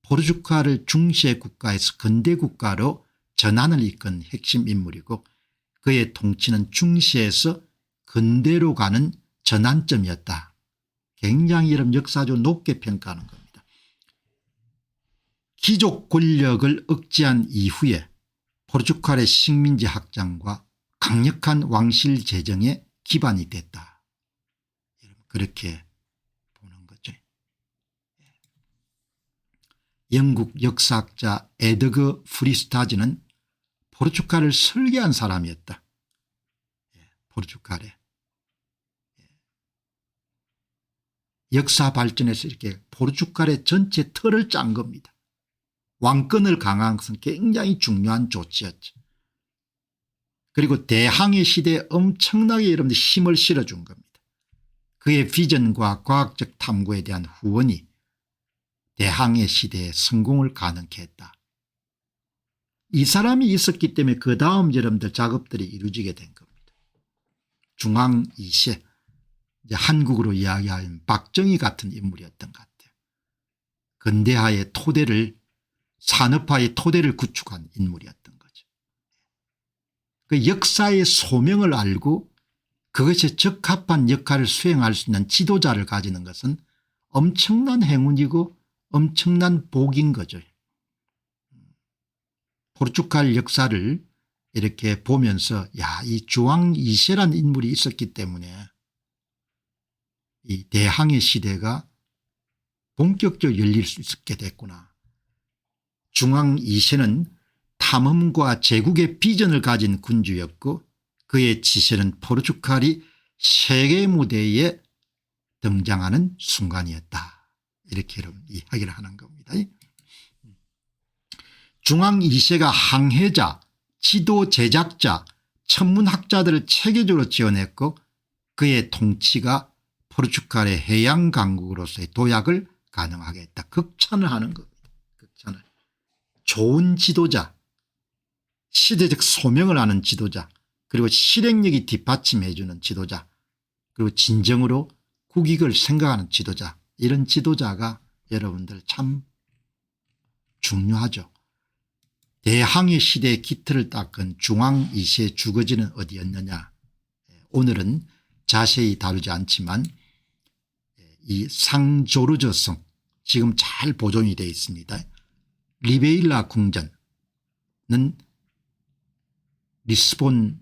S1: 포르투갈을 중세 국가에서 근대 국가로 전환을 이끈 핵심 인물이고 그의 통치는 중세에서 근대로 가는 전환점이었다. 굉장히 이런 역사적으로 높게 평가하는 겁니다. 귀족 권력을 억제한 이후에 포르투갈의 식민지 확장과 강력한 왕실 재정에 기반이 됐다. 그렇게 보는 거죠. 영국 역사학자 에드거 프리스타즈는 포르투갈을 설계한 사람이었다. 포르투갈에. 역사 발전에서 이렇게 포르투갈의 전체 틀을 짠 겁니다. 왕권을 강화한 것은 굉장히 중요한 조치였죠. 그리고 대항해 시대에 엄청나게 여러분들 힘을 실어준 겁니다. 그의 비전과 과학적 탐구에 대한 후원이 대항해 시대의 성공을 가능케 했다. 이 사람이 있었기 때문에 그 다음 여러분들 작업들이 이루어지게 된 겁니다. 중앙 2세, 이제 한국으로 이야기하면 박정희 같은 인물이었던 것 같아요. 근대화의 토대를, 산업화의 토대를 구축한 인물이었던 거죠. 그 역사의 소명을 알고 그것에 적합한 역할을 수행할 수 있는 지도자를 가지는 것은 엄청난 행운이고 엄청난 복인 거죠. 포르투갈 역사를 이렇게 보면서 야, 이 주왕 2세라는 인물이 있었기 때문에 이 대항해 시대가 본격적으로 열릴 수 있게 됐구나. 중왕 2세는 탐험과 제국의 비전을 가진 군주였고 그의 지세는 포르투갈이 세계 무대에 등장하는 순간이었다. 이렇게 여러분 이야기를 하는 겁니다. 중앙 2세가 항해자, 지도 제작자, 천문학자들을 체계적으로 지원했고 그의 통치가 포르투갈의 해양 강국으로서의 도약을 가능하게 했다. 극찬을 하는 겁니다. 극찬을. 좋은 지도자, 시대적 소명을 아는 지도자, 그리고 실행력이 뒷받침해 주는 지도자, 그리고 진정으로 국익을 생각하는 지도자, 이런 지도자가 여러분들 참 중요하죠. 대항해 시대의 기틀을 닦은 중앙 2세의 주거지는 어디였느냐. 오늘은 자세히 다루지 않지만 이 상조르저성 지금 잘 보존이 되어 있습니다. 리베일라 궁전은 리스본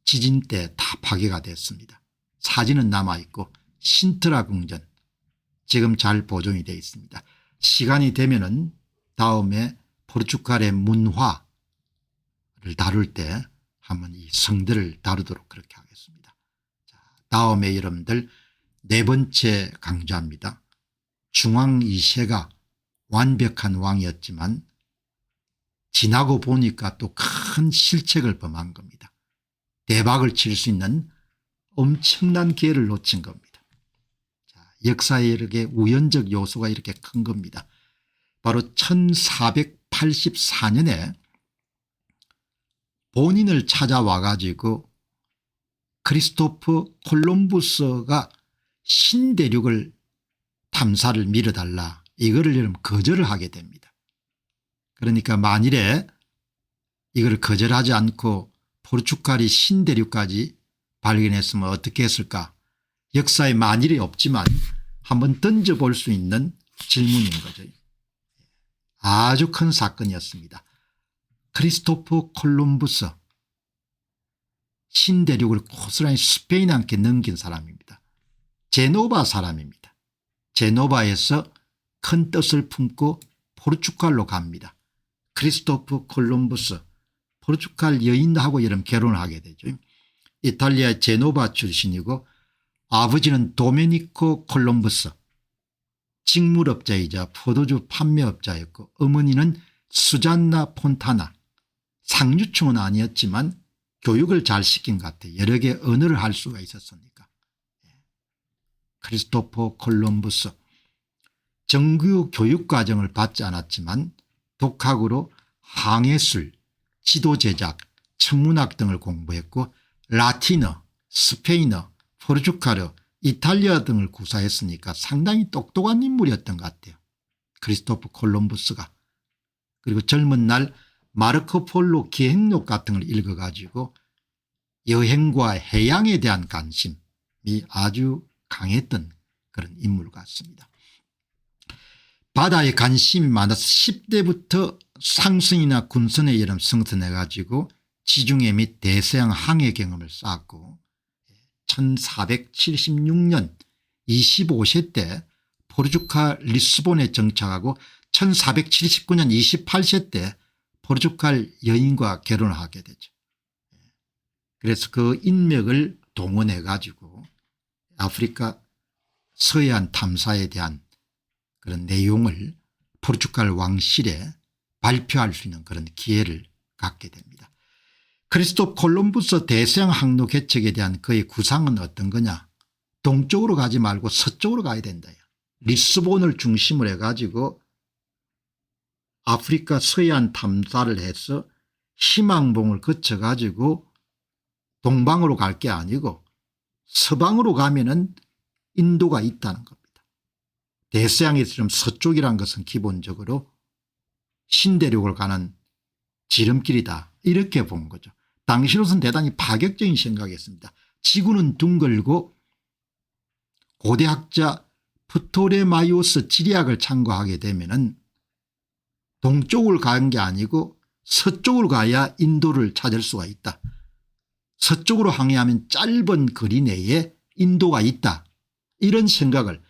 S1: 지진 때 다 파괴가 됐습니다. 사진은 남아있고 신트라 궁전 지금 잘 보존이 되어 있습니다. 시간이 되면은 다음에 포르투갈의 문화를 다룰 때 한번 이 성들을 다루도록 그렇게 하겠습니다. 자, 다음에 여러분들 네 번째 강조합니다. 중왕 2세가 완벽한 왕이었지만 지나고 보니까 또 큰 실책을 범한 겁니다. 대박을 칠 수 있는 엄청난 기회를 놓친 겁니다. 자, 역사에 이렇게 우연적 요소가 이렇게 큰 겁니다. 바로 1484년에 본인을 찾아와 가지고 크리스토프 콜럼부스가 신대륙을 탐사를 밀어달라, 이거를 여러분 거절을 하게 됩니다. 그러니까 만일에 이걸 거절하지 않고 포르투갈이 신대륙까지 발견했으면 어떻게 했을까. 역사에 만일이 없지만 한번 던져볼 수 있는 질문인 거죠. 아주 큰 사건이었습니다. 크리스토프 콜럼부스, 신대륙을 고스란히 스페인한테 넘긴 사람입니다. 제노바 사람입니다. 제노바에서 큰 뜻을 품고 포르투갈로 갑니다. 크리스토프 콜럼부스, 포르투갈 여인하고 여름 결혼을 하게 되죠. 이탈리아 제노바 출신이고 아버지는 도메니코 콜럼부스, 직물업자이자 포도주 판매업자였고 어머니는 수잔나 폰타나, 상류층은 아니었지만 교육을 잘 시킨 것 같아요. 여러 개 언어를 할 수가 있었으니까. 크리스토퍼 콜럼부스, 정규 교육과정을 받지 않았지만 독학으로 항해술, 지도 제작, 천문학 등을 공부했고 라틴어, 스페인어, 포르투갈어, 이탈리아 등을 구사했으니까 상당히 똑똑한 인물이었던 것 같아요. 크리스토프 콜럼부스가. 그리고 젊은 날 마르코 폴로 기행록 같은 걸 읽어가지고 여행과 해양에 대한 관심이 아주 강했던 그런 인물 같습니다. 바다에 관심이 많아서 10대부터 상승이나 군선에 이름 성선해 가지고 지중해 및 대서양 항해 경험을 쌓았고 1476년 25세 때 포르투갈 리스본에 정착하고 1479년 28세 때 포르투갈 여인과 결혼을 하게 되죠. 그래서 그 인맥을 동원해 가지고 아프리카 서해안 탐사에 대한 그런 내용을 포르투갈 왕실에 발표할 수 있는 그런 기회를 갖게 됩니다. 크리스토프 콜럼부스 대서양 항로 개척에 대한 그의 구상은 어떤 거냐. 동쪽으로 가지 말고 서쪽으로 가야 된다. 리스본을 중심으로 해가지고 아프리카 서해안 탐사를 해서 희망봉을 거쳐가지고 동방으로 갈 게 아니고 서방으로 가면은 인도가 있다는 겁니다. 대서양에서 좀 서쪽이란 것은 기본적으로 신대륙을 가는 지름길이다 이렇게 본 거죠. 당시로서는 대단히 파격적인 생각이었습니다. 지구는 둥글고 고대학자 프토레마이오스 지리학을 참고하게 되면은 동쪽을 가는 게 아니고 서쪽으로 가야 인도를 찾을 수가 있다. 서쪽으로 항해하면 짧은 거리 내에 인도가 있다. 이런 생각을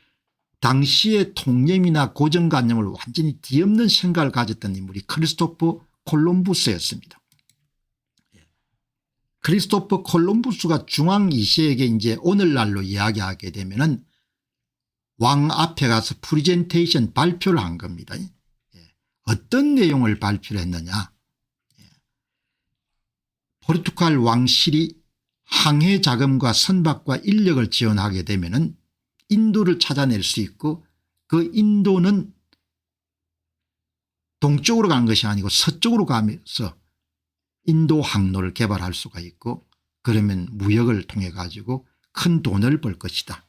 S1: 당시의 통념이나 고정관념을 완전히 뒤엎는 생각을 가졌던 인물이 크리스토프 콜럼부스였습니다. 크리스토프 콜럼부스가 중앙 2세에게 이제 오늘날로 이야기하게 되면은 왕 앞에 가서 프리젠테이션 발표를 한 겁니다. 어떤 내용을 발표를 했느냐. 포르투갈 왕실이 항해 자금과 선박과 인력을 지원하게 되면은 인도를 찾아낼 수 있고 그 인도는 동쪽으로 가는 것이 아니고 서쪽으로 가면서 인도 항로를 개발할 수가 있고 그러면 무역을 통해 가지고 큰 돈을 벌 것이다.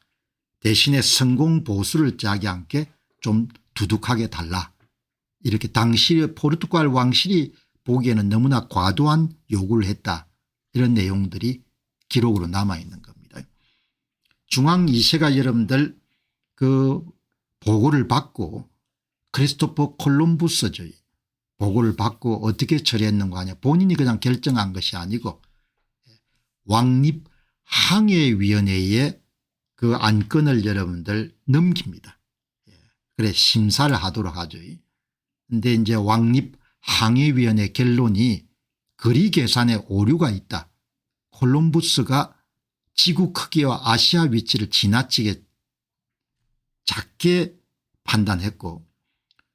S1: 대신에 성공 보수를 짜기 않게 좀 두둑하게 달라. 이렇게 당시의 포르투갈 왕실이 보기에는 너무나 과도한 요구를 했다. 이런 내용들이 기록으로 남아있는 겁니다. 중앙 2세가 여러분들 그 보고를 받고 크리스토퍼 콜럼부스죠. 보고를 받고 어떻게 처리했는가 하냐. 본인이 그냥 결정한 것이 아니고 왕립항해위원회에 그 안건을 여러분들 넘깁니다. 그래 심사를 하도록 하죠. 그런데 이제 왕립항해위원회 결론이 거리 계산에 오류가 있다. 콜럼부스가 지구 크기와 아시아 위치를 지나치게 작게 판단했고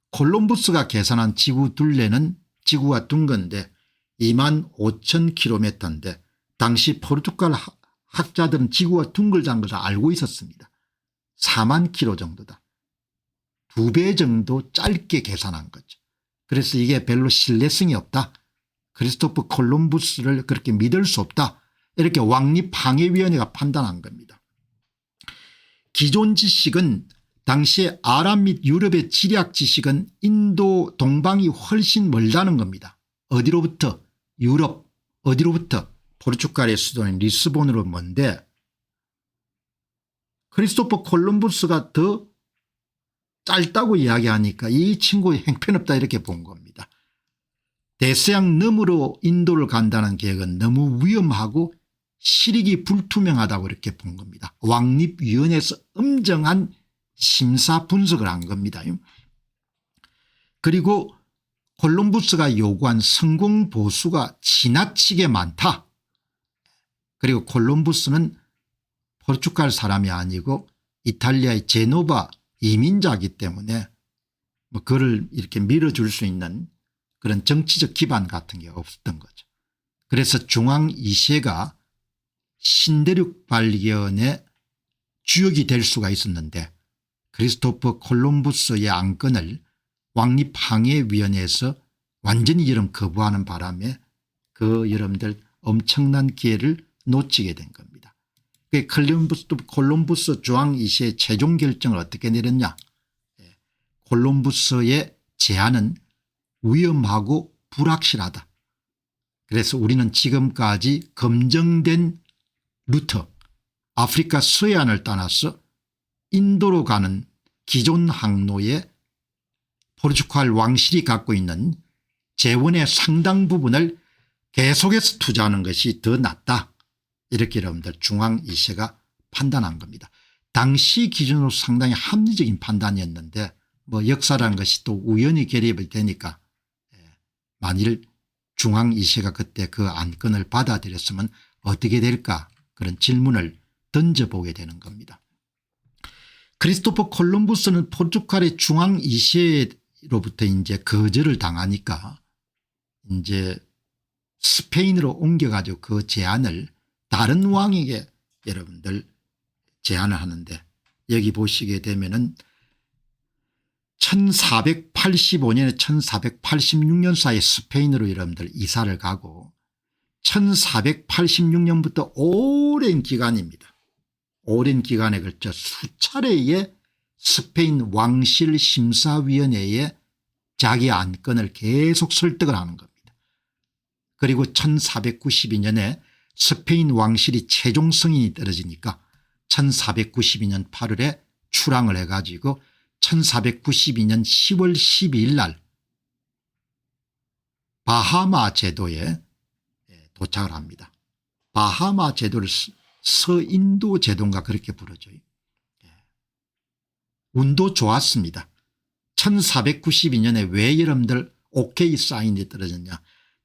S1: 콜럼부스가 계산한 지구 둘레는 지구가 둥근데 25,000km인데 당시 포르투갈 학자들은 지구가 둥글다는 것을 알고 있었습니다. 4만 km 정도다. 2배 정도 짧게 계산한 거죠. 그래서 이게 별로 신뢰성이 없다. 크리스토프 콜럼부스를 그렇게 믿을 수 없다. 이렇게 왕립항해위원회가 판단한 겁니다. 기존 지식은 당시에 아랍 및 유럽의 지리학 지식은 인도 동방이 훨씬 멀다는 겁니다. 어디로부터? 유럽. 어디로부터? 포르투갈의 수도인 리스본으로 먼데 크리스토퍼 콜럼부스가 더 짧다고 이야기하니까 이 친구 형편없다 이렇게 본 겁니다. 대서양 너머로 인도를 간다는 계획은 너무 위험하고 실익이 불투명하다고 이렇게 본 겁니다. 왕립위원회에서 엄정한 심사 분석을 한 겁니다. 그리고 콜럼부스가 요구한 성공 보수가 지나치게 많다. 그리고 콜럼부스는 포르투갈 사람이 아니고 이탈리아의 제노바 이민자이기 때문에 뭐 그를 이렇게 밀어줄 수 있는 그런 정치적 기반 같은 게 없었던 거죠. 그래서 중앙 2세가 신대륙 발견의 주역이 될 수가 있었는데 크리스토퍼 콜럼부스의 안건을 왕립항해위원회에서 완전히 여러분 거부하는 바람에 그 여러분들 엄청난 기회를 놓치게 된 겁니다. 콜럼부스 중앙 2세의 최종 결정을 어떻게 내렸냐. 콜럼부스의 제안은 위험하고 불확실하다. 그래서 우리는 지금까지 검증된 루트 아프리카 서해안을 떠나서 인도로 가는 기존 항로에 포르투갈 왕실이 갖고 있는 재원의 상당 부분을 계속해서 투자하는 것이 더 낫다. 이렇게 여러분들 중앙 2세가 판단한 겁니다. 당시 기준으로 상당히 합리적인 판단이었는데 뭐 역사라는 것이 또 우연히 결합이 되니까 만일 중앙 2세가 그때 그 안건을 받아들였으면 어떻게 될까 그런 질문을 던져보게 되는 겁니다. 크리스토퍼 콜럼부스는 포르투갈의 중앙 이시에로부터 이제 거절을 당하니까 이제 스페인으로 옮겨가지고 그 제안을 다른 왕에게 여러분들 제안을 하는데, 여기 보시게 되면은 1485년에 1486년 사이에 스페인으로 여러분들 이사를 가고 1486년부터 오랜 기간입니다. 오랜 기간에 걸쳐 수차례의 스페인 왕실 심사위원회에 자기 안건을 계속 설득을 하는 겁니다. 그리고 1492년에 스페인 왕실이 최종 승인이 떨어지니까 1492년 8월에 출항을 해가지고 1492년 10월 12일 날 바하마 제도에 도착을 합니다. 바하마 제도를 서인도 제도인가 그렇게 부르죠. 운도 좋았습니다. 1492년에 왜 여러분들 오케이 사인이 떨어졌냐.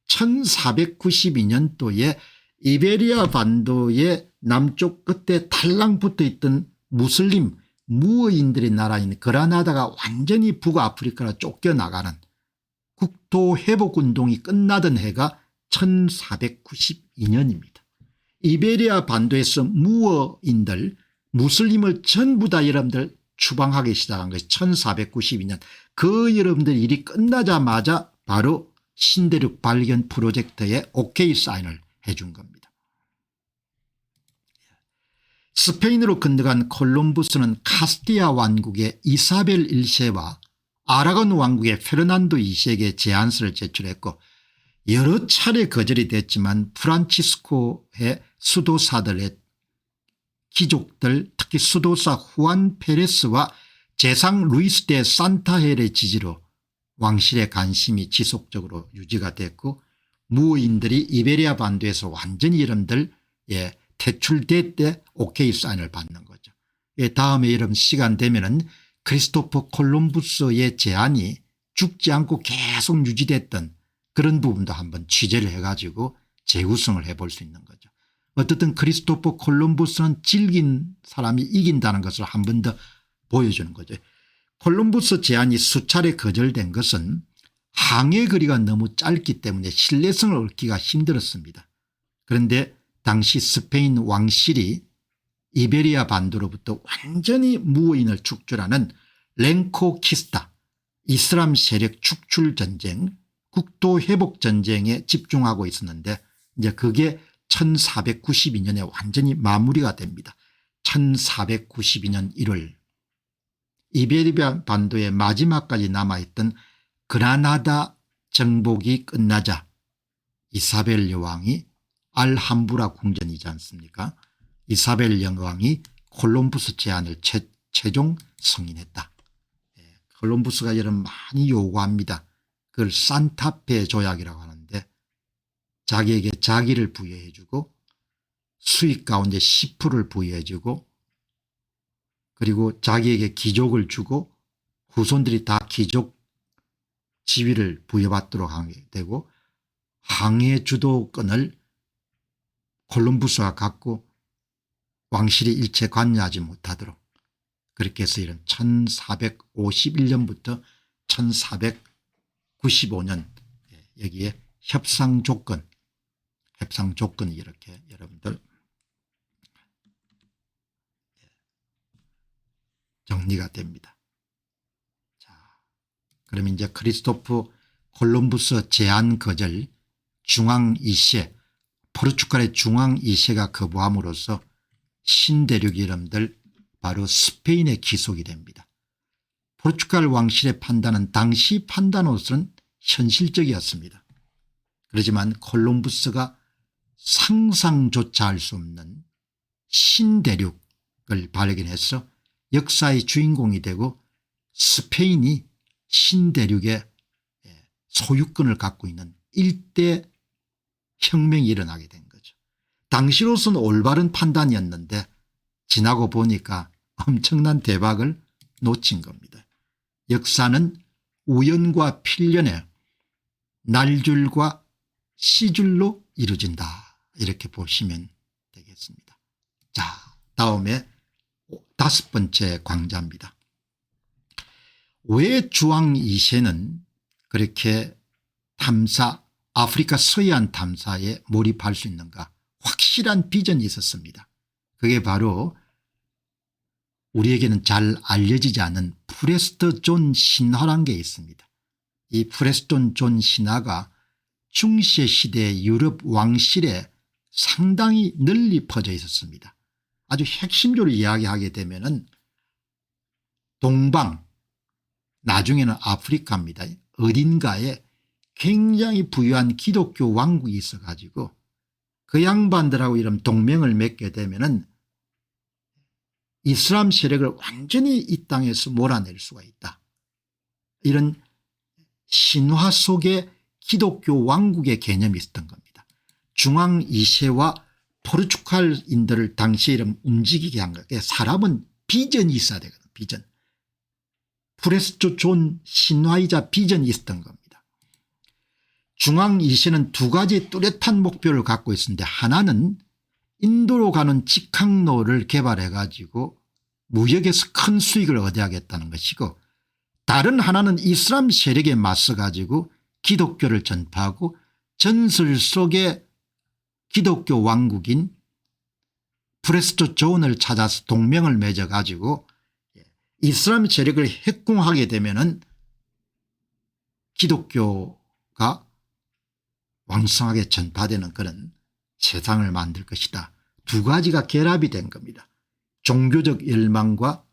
S1: 1492년도에 이베리아 반도의 남쪽 끝에 탈랑붙어 있던 무슬림 무어인들의 나라인 그라나다가 완전히 북아프리카로 쫓겨나가는 국토 회복운동이 끝나던 해가 1492년입니다. 이베리아 반도에서 무어인들 무슬림을 전부 다 여러분들 추방하기 시작한 것이 1492년. 그 여러분들 일이 끝나자마자 바로 신대륙 발견 프로젝트에 오케이 사인을 해준 겁니다. 스페인으로 건너간 콜럼부스는 카스티아 왕국의 이사벨 1세와 아라곤 왕국의 페르난도 2세에게 제안서를 제출했고 여러 차례 거절이 됐지만 프란치스코의 수도사들의 귀족들 특히 수도사 후안 페레스와 재상 루이스 데 산타헬의 지지로 왕실의 관심이 지속적으로 유지가 됐고 무어인들이 이베리아 반도에서 완전히 여러분들 퇴출될 때 오케이 사인을 받는 거죠. 다음에 여러분 시간 되면은 크리스토퍼 콜럼부스의 제안이 죽지 않고 계속 유지됐던 그런 부분도 한번 취재를 해가지고 재구성을 해볼 수 있는 거죠. 어떻든 크리스토퍼 콜럼부스는 질긴 사람이 이긴다는 것을 한 번 더 보여주는 거죠. 콜럼부스 제안이 수차례 거절된 것은 항해 거리가 너무 짧기 때문에 신뢰성을 얻기가 힘들었습니다. 그런데 당시 스페인 왕실이 이베리아 반도로부터 완전히 무어인을 축출하는 렌코키스타 이슬람 세력 축출 전쟁 국토 회복 전쟁에 집중하고 있었는데 이제 그게 1492년에 완전히 마무리가 됩니다. 1492년 1월 이베리아 반도의 마지막까지 남아있던 그라나다 정복이 끝나자 이사벨 여왕이 알함브라 궁전이지 않습니까? 이사벨 여왕이 콜럼부스 제안을 최종 승인했다. 콜럼부스가 여러분 많이 요구합니다. 그걸 산타페 조약이라고 하는데 자기에게 자기를 부여해 주고 수익 가운데 10%를 부여해 주고 그리고 자기에게 귀족을 주고 후손들이 다 귀족 지위를 부여받도록 하게 되고 항해 주도권을 콜럼부스가 갖고 왕실이 일체 관여하지 못하도록 그렇게 해서 이런 1451년부터 1495년 여기에 협상 조건이 이렇게 여러분들 정리가 됩니다. 자, 그러면 이제 크리스토프 콜럼부스 제안 거절 중앙 2세 포르투갈의 중앙 2세가 거부함으로써 신대륙 여러분들 바로 스페인에 귀속이 됩니다. 포르투갈 왕실의 판단은 당시 판단으로서는 현실적이었습니다. 그렇지만 콜럼부스가 상상조차 할 수 없는 신대륙을 발견해서 역사의 주인공이 되고 스페인이 신대륙의 소유권을 갖고 있는 일대 혁명이 일어나게 된 거죠. 당시로서는 올바른 판단이었는데 지나고 보니까 엄청난 대박을 놓친 겁니다. 역사는 우연과 필연의 날줄과 시줄로 이루어진다 이렇게 보시면 되겠습니다. 자, 다음에 5번째 광자입니다. 왜 주왕 2세는 그렇게 아프리카 서해안 탐사에 몰입할 수 있는가? 확실한 비전이 있었습니다. 그게 바로 우리에게는 잘 알려지지 않은 프레스터 존 신화라는 게 있습니다. 이 프레스터 존 신화가 중세 시대 유럽 왕실에 상당히 널리 퍼져 있었습니다. 아주 핵심적으로 이야기하게 되면은 동방, 나중에는 아프리카입니다. 어딘가에 굉장히 부유한 기독교 왕국이 있어 가지고 그 양반들하고 이런 동맹을 맺게 되면은 이슬람 세력을 완전히 이 땅에서 몰아낼 수가 있다. 이런 신화 속에 기독교 왕국의 개념이 있었던 겁니다. 중앙 2세와 포르투갈인들을 당시에 움직이게 한 거예요. 사람은 비전이 있어야 되거든요. 비전. 프레스토 존 신화이자 비전이 있었던 겁니다. 중앙 2세는 두 가지 뚜렷한 목표를 갖고 있었는데 하나는 인도로 가는 직항로를 개발해 가지고 무역에서 큰 수익을 얻어야겠다는 것이고 다른 하나는 이슬람 세력에 맞서 가지고 기독교를 전파하고 전설 속의 기독교 왕국인 프레스토 존을 찾아서 동맹을 맺어 가지고 이슬람 세력을 핵공하게 되면은 기독교가 왕성하게 전파되는 그런 세상을 만들 것이다. 두 가지가 결합이 된 겁니다. 종교적 열망과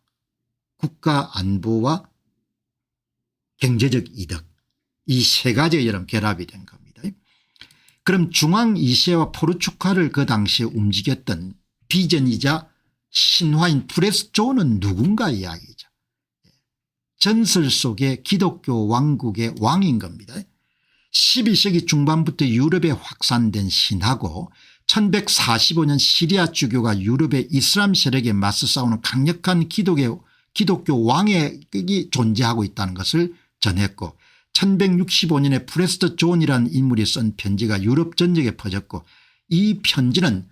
S1: 국가 안보와 경제적 이득, 이 세 가지가 여러분 결합이 된 겁니다. 그럼 중앙 2세와 포르투갈을 그 당시에 움직였던 비전이자 신화인 프레스토 존은 누군가 이야기죠. 전설 속의 기독교 왕국의 왕인 겁니다. 12세기 중반부터 유럽에 확산된 신화고 1145년 시리아 주교가 유럽의 이슬람 세력에 맞서 싸우는 강력한 기독교 왕이 존재하고 있다는 것을 전했고 1165년에 프레스토 존이라는 인물이 쓴 편지가 유럽 전역에 퍼졌고 이 편지는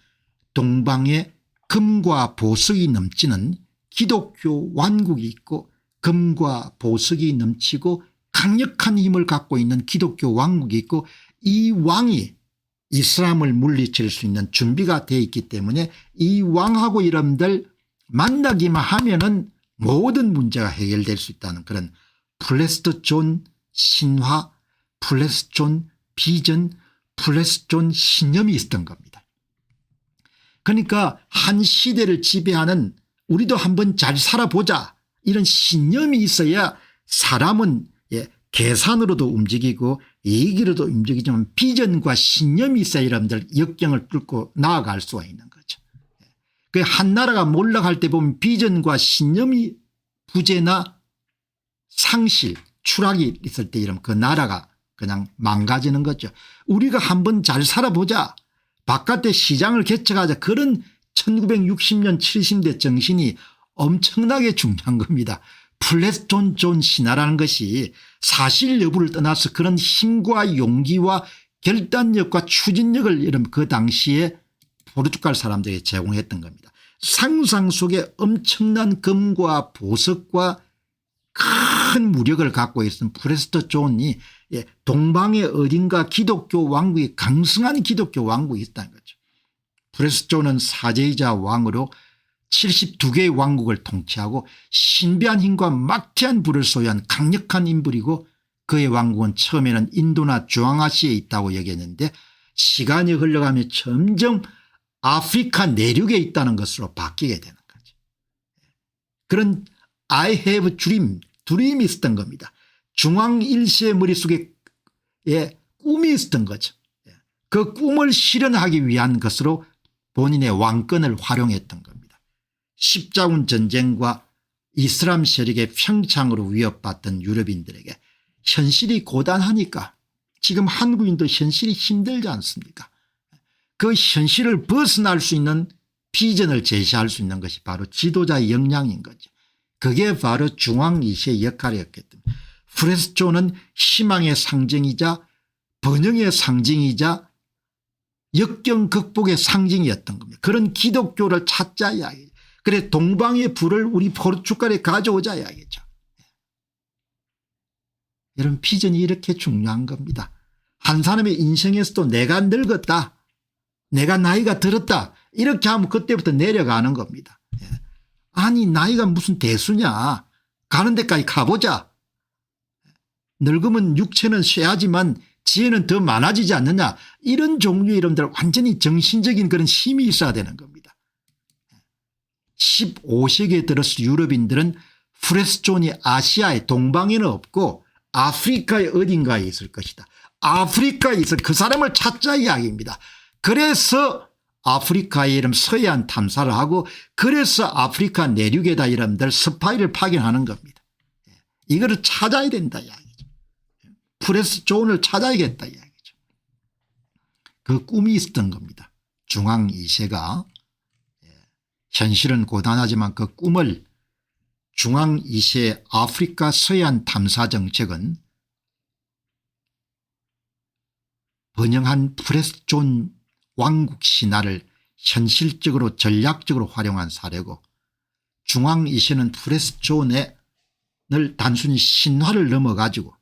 S1: 동방에 금과 보석이 넘치는 기독교 왕국이 있고 금과 보석이 넘치고 강력한 힘을 갖고 있는 기독교 왕국이 있고 이 왕이 이슬람을 물리칠 수 있는 준비가 되어 있기 때문에 이 왕하고 여러분들 만나기만 하면은 모든 문제가 해결될 수 있다는 그런 프레스토 존 신화, 프레스토 존 비전, 프레스토 존 신념이 있었던 겁니다. 그러니까 한 시대를 지배하는 우리도 한번 잘 살아보자 이런 신념이 있어야 사람은 계산으로도 움직이고 얘기로도 움직이지만 비전과 신념이 있어야 여러분들 역경을 뚫고 나아갈 수가 있는 거죠. 그 한 나라가 몰락할 때 보면 비전과 신념이 부재나 상실 추락이 있을 때 이러면 그 나라가 그냥 망가지는 거죠. 우리가 한번 잘 살아보자 바깥에 시장을 개척하자 그런 1960년 70대 정신이 엄청나게 중요한 겁니다. 프레스토 존 신화라는 것이 사실 여부를 떠나서 그런 힘과 용기와 결단력과 추진력을 여러분 그 당시에 포르투갈 사람들에게 제공했던 겁니다. 상상 속에 엄청난 금과 보석과 큰 무력을 갖고 있는 프레스토 존이 동방의 어딘가 기독교 왕국이 강성한 기독교 왕국이 있다는 거죠. 프레스토 존은 사제이자 왕으로 72개의 왕국을 통치하고 신비한 힘과 막대한 부를 소유한 강력한 인물이고 그의 왕국은 처음에는 인도나 중앙아시아에 있다고 여겼는데 시간이 흘러가며 점점 아프리카 내륙에 있다는 것으로 바뀌게 되는 거죠. 그런 I have dream이 있었던 겁니다. 중앙 1세의 머릿속에 꿈이 있었던 거죠. 그 꿈을 실현하기 위한 것으로 본인의 왕권을 활용했던 겁니다. 십자군 전쟁과 이슬람 세력의 평창으로 위협받던 유럽인들에게 현실이 고단하니까 지금 한국인도 현실이 힘들지 않습니까? 그 현실을 벗어날 수 있는 비전을 제시할 수 있는 것이 바로 지도자의 역량인 거죠. 그게 바로 중앙 2세의 역할이었기 때문에 프레스토는 희망의 상징이자 번영의 상징이자 역경 극복의 상징이었던 겁니다. 그런 기독교를 찾자 이야기. 그래 동방의 불을 우리 포르투갈에 가져오자 이야기죠. 여러분 비전이 이렇게 중요한 겁니다. 한 사람의 인생에서도 내가 늙었다, 내가 나이가 들었다 이렇게 하면 그때부터 내려가는 겁니다. 아니 나이가 무슨 대수냐, 가는 데까지 가보자. 늙으면 육체는 쇠하지만 지혜는 더 많아지지 않느냐, 이런 종류의 여러분들 완전히 정신적인 그런 힘이 있어야 되는 겁니다. 15세기에 들어서 유럽인들은 프레스존이 아시아의 동방에는 없고 아프리카의 어딘가에 있을 것이다. 아프리카에 있을 그 사람을 찾자 이야기입니다. 그래서 아프리카에 이름 서해안 탐사를 하고 그래서 아프리카 내륙에다 여러분들 스파이를 파견하는 겁니다. 이거를 찾아야 된다 이야기죠. 프레스존을 찾아야겠다 이야기죠. 그 꿈이 있었던 겁니다. 중앙 2세가. 현실은 고단하지만 그 꿈을 중앙 2세 아프리카 서해안 탐사 정책은 번영한 프레스존 왕국 신화를 현실적으로 전략적으로 활용한 사례고, 중앙 2세는 프레스존을 단순히 신화를 넘어가지고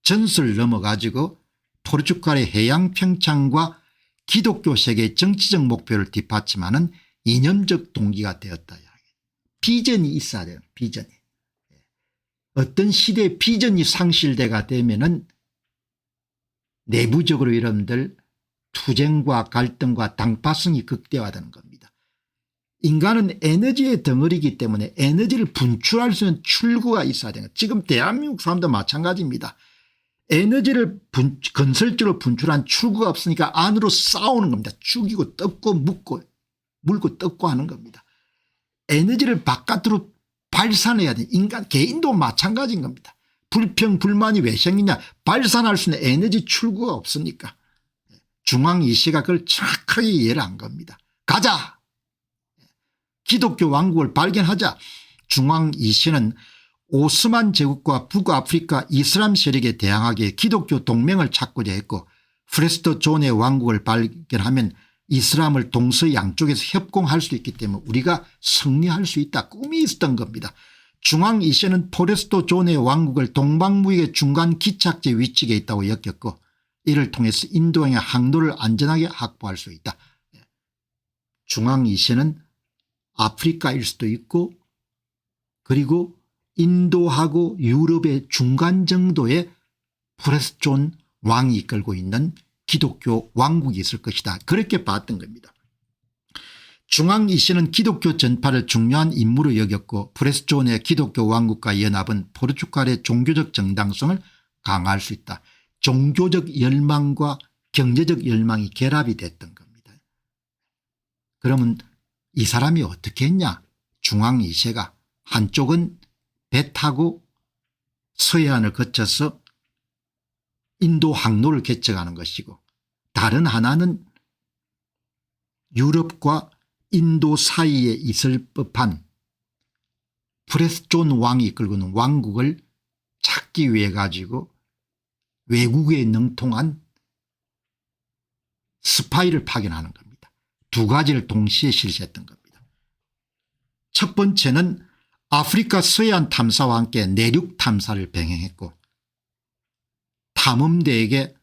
S1: 전설을 넘어가지고 포르투갈의 해양평창과 기독교 세계의 정치적 목표를 뒷받침하는 이념적 동기가 되었다. 비전이 있어야 돼요. 비전이. 어떤 시대에 비전이 상실되가 되면은 내부적으로 여러분들 투쟁과 갈등과 당파성이 극대화되는 겁니다. 인간은 에너지의 덩어리이기 때문에 에너지를 분출할 수 있는 출구가 있어야 되는 거예요. 지금 대한민국 사람도 마찬가지입니다. 에너지를 건설적으로 분출한 출구가 없으니까 안으로 싸우는 겁니다. 죽이고 뜯고 물고 뜯고 하는 겁니다. 에너지를 바깥으로 발산해야 돼. 인간 개인도 마찬가지인 겁니다. 불평 불만이 왜 생기냐, 발산할 수 있는 에너지 출구가 없으니까. 중앙 2세가 그걸 정확하게 이해를 한 겁니다. 가자, 기독교 왕국을 발견하자. 중앙 2세는 오스만 제국과 북아프리카 이슬람 세력에 대항하기에 기독교 동맹을 찾고자 했고, 프레스존의 왕국을 발견하면 이슬람을 동서 양쪽에서 협공할 수 있기 때문에 우리가 승리할 수 있다. 꿈이 있었던 겁니다. 중앙 2세는 포레스존의 왕국을 동방무역의 중간 기착지 위치에 있다고 여겼고, 이를 통해서 인도양의 항로를 안전하게 확보할 수 있다. 중앙 2세는 아프리카일 수도 있고 그리고 인도하고 유럽의 중간 정도의 프레스존 왕이 이끌고 있는 기독교 왕국이 있을 것이다. 그렇게 봤던 겁니다. 중앙 2세는 기독교 전파를 중요한 임무로 여겼고, 프레스존의 기독교 왕국과 연합은 포르투갈의 종교적 정당성을 강화할 수 있다. 종교적 열망과 경제적 열망이 결합이 됐던 겁니다. 그러면 이 사람이 어떻게 했냐. 중앙 2세가 한쪽은 배 타고 서해안을 거쳐서 인도 항로를 개척하는 것이고, 다른 하나는 유럽과 인도 사이에 있을 법한 프레스존 왕이 이끌고는 왕국을 찾기 위해 가지고 외국에 능통한 스파이를 파견하는 겁니다. 두 가지를 동시에 실시했던 겁니다. 첫 번째는 아프리카 서해안 탐사와 함께 내륙 탐사를 병행했고, 탐험대에게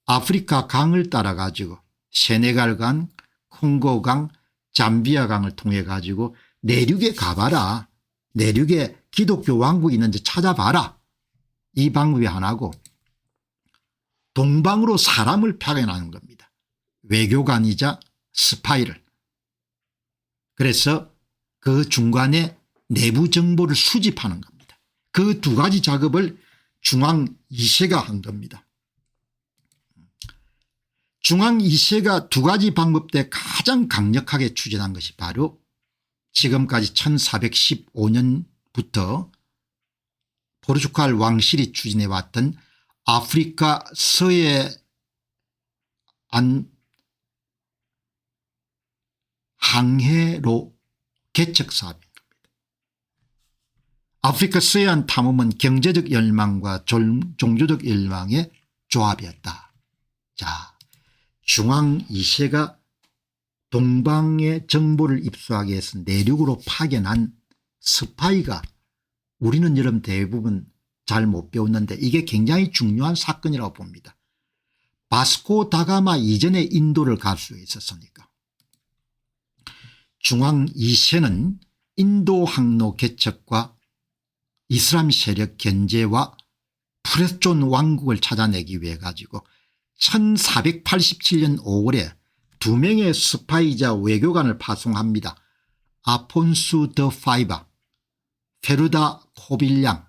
S1: 아프리카 강을 따라 가지고 세네갈 강, 콩고 강, 잠비아 강을 통해 가지고 내륙에 가봐라. 내륙에 기독교 왕국이 있는지 찾아봐라. 이 방법이 하나고, 동방으로 사람을 파견하는 겁니다. 외교관이자 스파이를. 그래서 그 중간에 내부 정보를 수집하는 겁니다. 그 두 가지 작업을 중앙 2세가 한 겁니다. 중앙 2세가 두 가지 방법 때 가장 강력하게 추진한 것이 바로 지금까지 1415년부터 포르투갈 왕실이 추진해왔던 아프리카 서해안 항해로 개척 사업입니다. 아프리카 서해안 탐험은 경제적 열망과 종교적 열망의 조합이었다. 자, 중앙 2세가 동방의 정보를 입수하기 위해서 내륙으로 파견한 스파이가 우리는 여러분 대부분 잘 못 배웠는데 이게 굉장히 중요한 사건이라고 봅니다. 바스코 다가마 이전에 인도를 갈 수 있었으니까. 중앙 2세는 인도 항로 개척과 이슬람 세력 견제와 프레스존 왕국을 찾아내기 위해 가지고 1487년 5월에 2명의 스파이자 외교관을 파송합니다. 아폰수 더 파이바, 페루다 코빌량.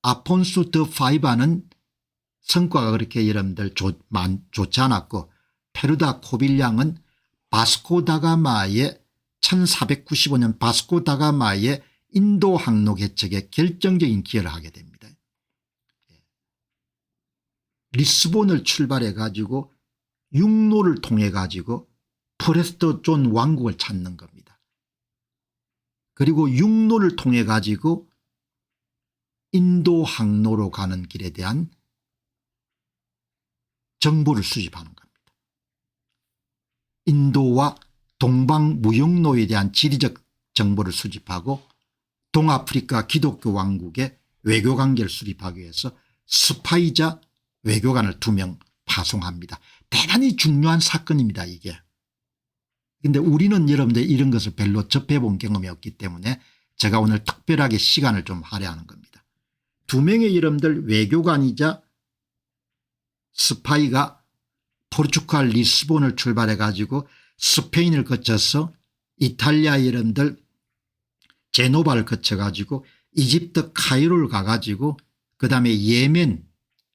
S1: 아폰수 더 파이바는 성과가 그렇게 여러분들 좋지 않았고, 페루다 코빌량은 바스코 다가마의 1495년 바스코 다가마의 인도 항로 개척에 결정적인 기여를 하게 됩니다. 리스본을 출발해 가지고 육로를 통해 가지고 프레스존 왕국을 찾는 겁니다. 그리고 육로를 통해 가지고 인도 항로로 가는 길에 대한 정보를 수집하는 겁니다. 인도와 동방 무역로에 대한 지리적 정보를 수집하고 동아프리카 기독교 왕국의 외교관계를 수립하기 위해서 스파이자 외교관을 2명 파송합니다. 대단히 중요한 사건입니다 이게. 그런데 우리는 여러분들 이런 것을 별로 접해본 경험이 없기 때문에 제가 오늘 특별하게 시간을 좀 할애하는 겁니다. 2명의 여러분들 외교관이자 스파이가 포르투갈 리스본을 출발해 가지고 스페인을 거쳐서 이탈리아 여러분들 제노바를 거쳐 가지고 이집트 카이로를 가 가지고 그다음에 예멘,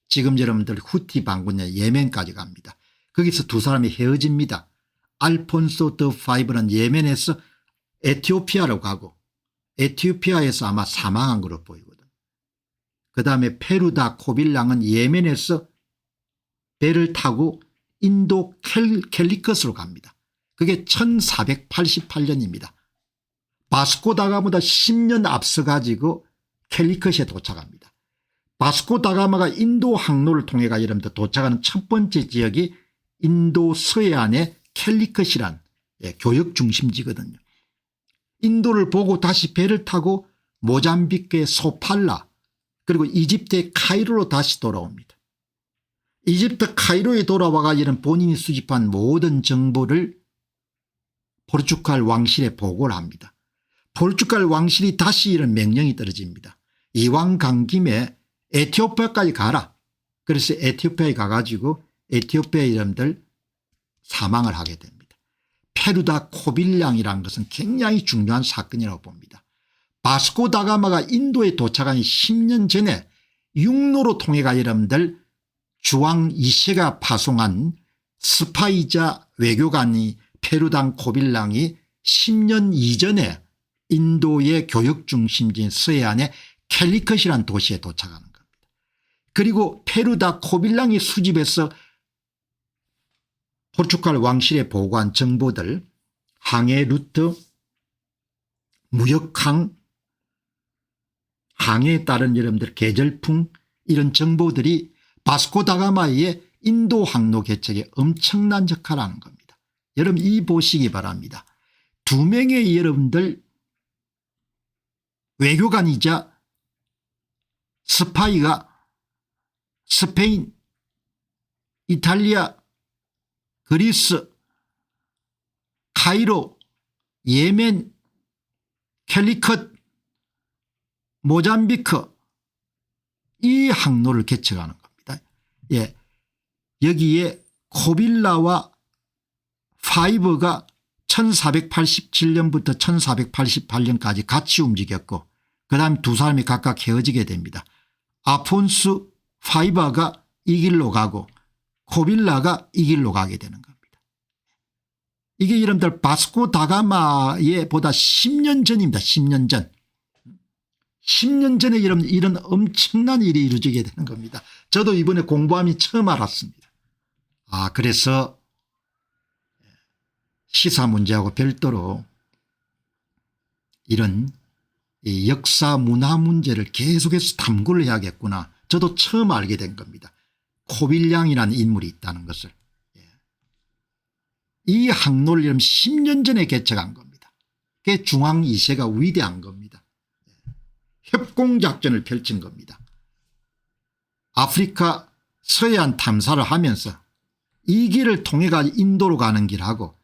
S1: 지금 여러분들 후티 반군의 예멘까지 갑니다. 거기서 2사람이 헤어집니다. 알폰소 더 파이브는 예멘에서 에티오피아로 가고 에티오피아에서 아마 사망한 것으로 보이거든. 그다음에 페루다 코빌랑은 예멘에서 배를 타고 인도 캘리컷으로 갑니다. 그게 1488년입니다. 바스코 다가마보다 10년 앞서 가지고 캘리컷에 도착합니다. 바스코 다가마가 인도 항로를 통해 가 여러분들 도착하는 첫 번째 지역이 인도 서해안의 캘리컷이란 교역 중심지거든요. 인도를 보고 다시 배를 타고 모잠비크의 소팔라 그리고 이집트의 카이로로 다시 돌아옵니다. 이집트 카이로에 돌아와가 이런 본인이 수집한 모든 정보를 포르투갈 왕실에 보고를 합니다. 포르투갈 왕실이 다시 이런 명령이 떨어집니다. 이왕 간 김에 에티오피아까지 가라. 그래서 에티오피아에 가가지고 에티오피아 이름들 사망을 하게 됩니다. 페루다 코빌량이라는 것은 굉장히 중요한 사건이라고 봅니다. 바스코 다가마가 인도에 도착한 10년 전에 육로로 통해가 여러분들 주왕 2세가 파송한 스파이자 외교관이 페루당 코빌랑이 10년 이전에 인도의 교역 중심지인 서해안의 캘리컷이라는 도시에 도착하는 겁니다. 그리고 페루다 코빌랑이 수집해서 포르투갈 왕실에 보고한 정보들, 항해 루트, 무역항, 항해에 따른 여러분들 계절풍 이런 정보들이 바스코 다가마의 인도 항로 개척에 엄청난 역할을 하는 겁니다. 여러분 이 보시기 바랍니다. 2명의 여러분들 외교관이자 스파이가 스페인, 이탈리아, 그리스, 카이로, 예멘, 캘리컷, 모잠비크 이 항로를 개척하는 겁니다. 예, 여기에 코빌라와 파이브가 1487년부터 1488년까지 같이 움직였고 그다음 2사람이 각각 헤어지게 됩니다. 아폰수 파이바가 이 길로 가고 코빌라가 이 길로 가게 되는 겁니다. 이게 여러분들 바스코 다가마에 보다 10년 전입니다. 10년 전. 10년 전에 여러분 이런 엄청난 일이 이루어지게 되는 겁니다. 저도 이번에 공부하면 처음 알았습니다. 그래서 시사 문제하고 별도로 이런 역사 문화 문제를 계속해서 탐구를 해야겠구나. 저도 처음 알게 된 겁니다. 코빌량이라는 인물이 있다는 것을. 이 항로를 이름 10년 전에 개척한 겁니다. 그게 중앙 2세가 위대한 겁니다. 협공작전을 펼친 겁니다. 아프리카 서해안 탐사를 하면서 이 길을 통해 가 인도로 가는 길하고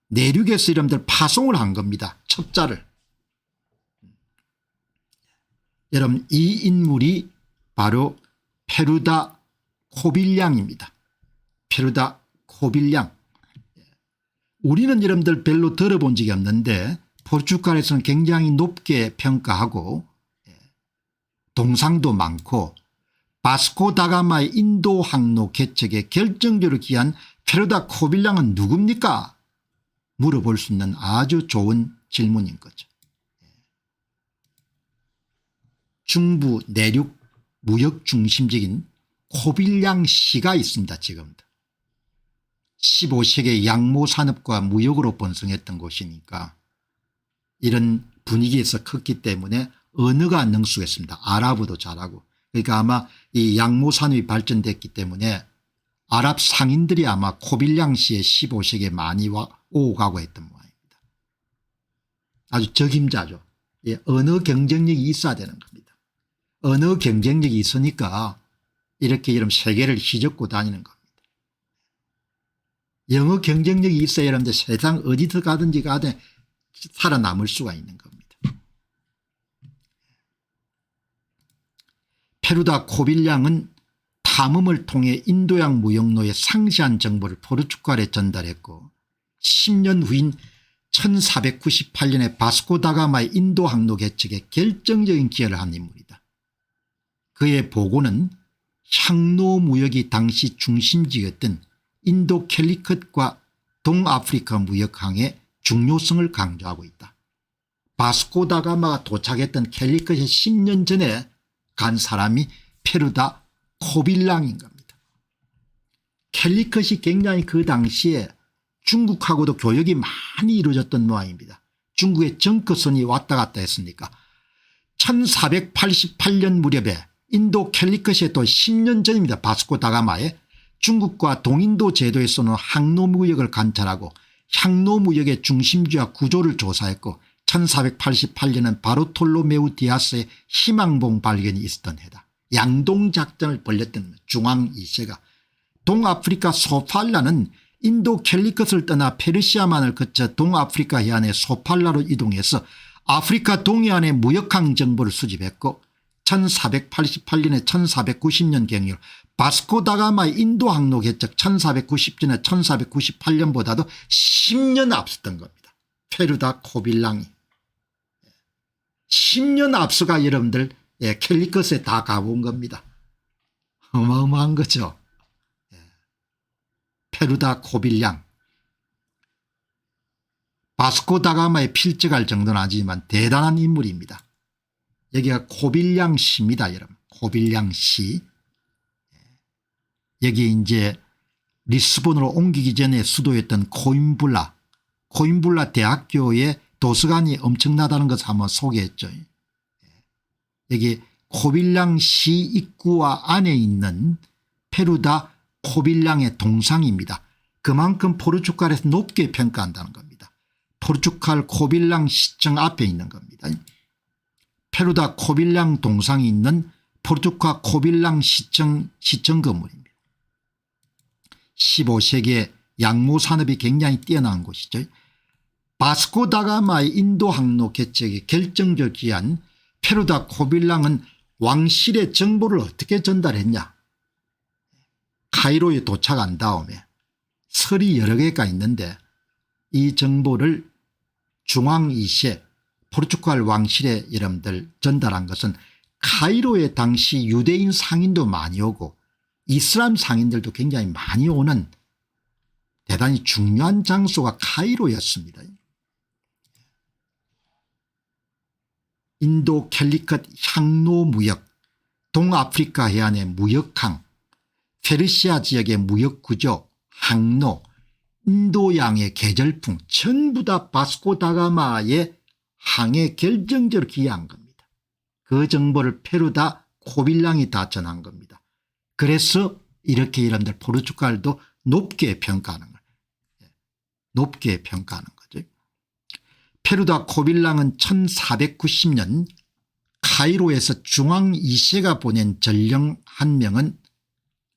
S1: 내륙에서 이름들 파송을 한 겁니다. 첩자를. 여러분 이 인물이 바로 페루다 코빌량입니다. 페루다 코빌량. 우리는 여러분들 별로 들어본 적이 없는데 포르투갈에서는 굉장히 높게 평가하고 동상도 많고 바스코 다가마의 인도 항로 개척에 결정적으로 기한 페루다 코빌량은 누굽니까? 물어볼 수 있는 아주 좋은 질문인 거죠. 중부 내륙 무역 중심적인 코빌량 시가 있습니다. 지금도. 15세기 양모 산업과 무역으로 번성했던 곳이니까 이런 분위기에서 컸기 때문에 언어가 능숙했습니다. 아랍어도 잘하고. 그러니까 아마 이 양모 산업이 발전됐기 때문에 아랍 상인들이 아마 코빌량 시에 15세기에 많이 오고 가고 했던 모양입니다. 아주 적임자죠. 예, 언어 경쟁력이 있어야 되는 겁니다. 언어 경쟁력이 있으니까 이렇게 이런 세계를 휘젓고 다니는 겁니다. 영어 경쟁력이 있어야 여러분들 세상 어디서 가든지 가든 살아남을 수가 있는 겁니다. 페루다 코빌량은 탐험을 통해 인도양 무역로의 상세한 정보를 포르투갈에 전달했고 10년 후인 1498년에 바스코 다가마의 인도 항로 개척에 결정적인 기여를 한 인물이다. 그의 보고는 향로 무역이 당시 중심지였던 인도 캘리컷과 동아프리카 무역항의 중요성을 강조하고 있다. 바스코 다가마가 도착했던 캘리컷의 10년 전에 간 사람이 페루다 코빌량인 겁니다. 캘리컷이 굉장히 그 당시에 중국하고도 교역이 많이 이루어졌던 모양입니다. 중국의 정크선이 왔다 갔다 했으니까 1488년 무렵에 인도 캘리컷의 또 10년 전입니다. 바스코 다가마에 중국과 동인도 제도에서는 항로무역을 관찰하고 향로무역의 중심지와 구조를 조사했고 1488년은 바르톨로메우 디아스의 희망봉 발견이 있었던 해다. 양동작전을 벌였던 중앙 2세가. 동아프리카 소팔라는 인도 캘리컷을 떠나 페르시아만을 거쳐 동아프리카 해안의 소팔라로 이동해서 아프리카 동해안의 무역항 정보를 수집했고 1488년에 1490년 경유 바스코 다가마의 인도 항로 개척 1490년에 1498년보다도 10년 앞섰던 겁니다. 페루다 코빌랑이. 10년 앞서가 여러분들 캘리컷에 다 가본 겁니다. 어마어마한 거죠. 페루다 코빌량. 바스코 다가마에 필적할 정도는 아니지만 대단한 인물입니다. 여기가 코빌량 시입니다. 여러분. 코빌량 시. 여기 이제 리스본으로 옮기기 전에 수도였던 코임블라 대학교의 도서관이 엄청나다는 것을 한번 소개했죠. 여기 코빌량 시 입구와 안에 있는 페루다 코빌량의 동상입니다. 그만큼 포르투갈에서 높게 평가한다는 겁니다. 포르투갈 코빌량 시청 앞에 있는 겁니다. 페루다 코빌량 동상이 있는 포르투갈 코빌량 시청 건물입니다. 15세기에 양모 산업이 굉장히 뛰어난 곳이죠. 바스코 다가마의 인도 항로 개척에 결정적 기한 페루다 코빌랑은 왕실의 정보를 어떻게 전달했냐. 카이로에 도착한 다음에 설이 여러 개가 있는데 이 정보를 중앙 2세 포르투갈 왕실의 여러분들 전달한 것은 카이로에 당시 유대인 상인도 많이 오고 이슬람 상인들도 굉장히 많이 오는 대단히 중요한 장소가 카이로였습니다. 인도 캘리컷 향로 무역, 동아프리카 해안의 무역항, 페르시아 지역의 무역 구조, 항로, 인도양의 계절풍 전부 다 바스코 다가마의 항에 결정적으로 기여한 겁니다. 그 정보를 페루다 코빌랑이 다 전한 겁니다. 그래서 이렇게 여러분들 포르투갈도 높게 평가하는 거예요. 높게 평가하는 거죠. 페루다 코빌랑은 1490년 카이로에서 중앙 2세가 보낸 전령 한 명은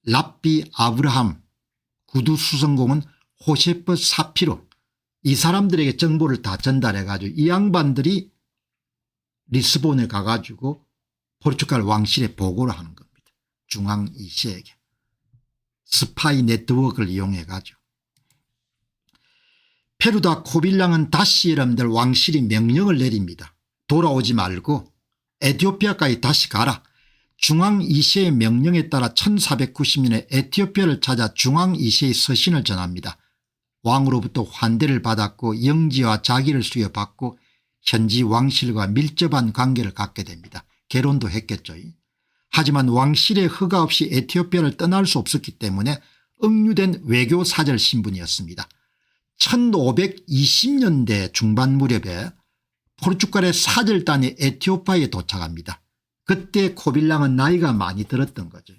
S1: 랍비 아브라함, 구두 수성공은 호세프 사피로, 이 사람들에게 정보를 다 전달해 가지고 이 양반들이 리스본에 가가지고 포르투갈 왕실에 보고를 하는 겁니다. 중앙 2세에게 스파이 네트워크를 이용해 가지고. 페루다 코빌랑은 다시 여러분들 왕실이 명령을 내립니다. 돌아오지 말고 에티오피아까지 다시 가라. 중앙 2세의 명령에 따라 1490년에 에티오피아를 찾아 중앙 2세의 서신을 전합니다. 왕으로부터 환대를 받았고 영지와 자기를 수여받고 현지 왕실과 밀접한 관계를 갖게 됩니다. 결혼도 했겠죠. 하지만 왕실의 허가 없이 에티오피아를 떠날 수 없었기 때문에 억류된 외교사절 신분이었습니다. 1520년대 중반 무렵에 포르투갈의 사절단이 에티오피아에 도착합니다. 그때 코빌랑은 나이가 많이 들었던 거죠.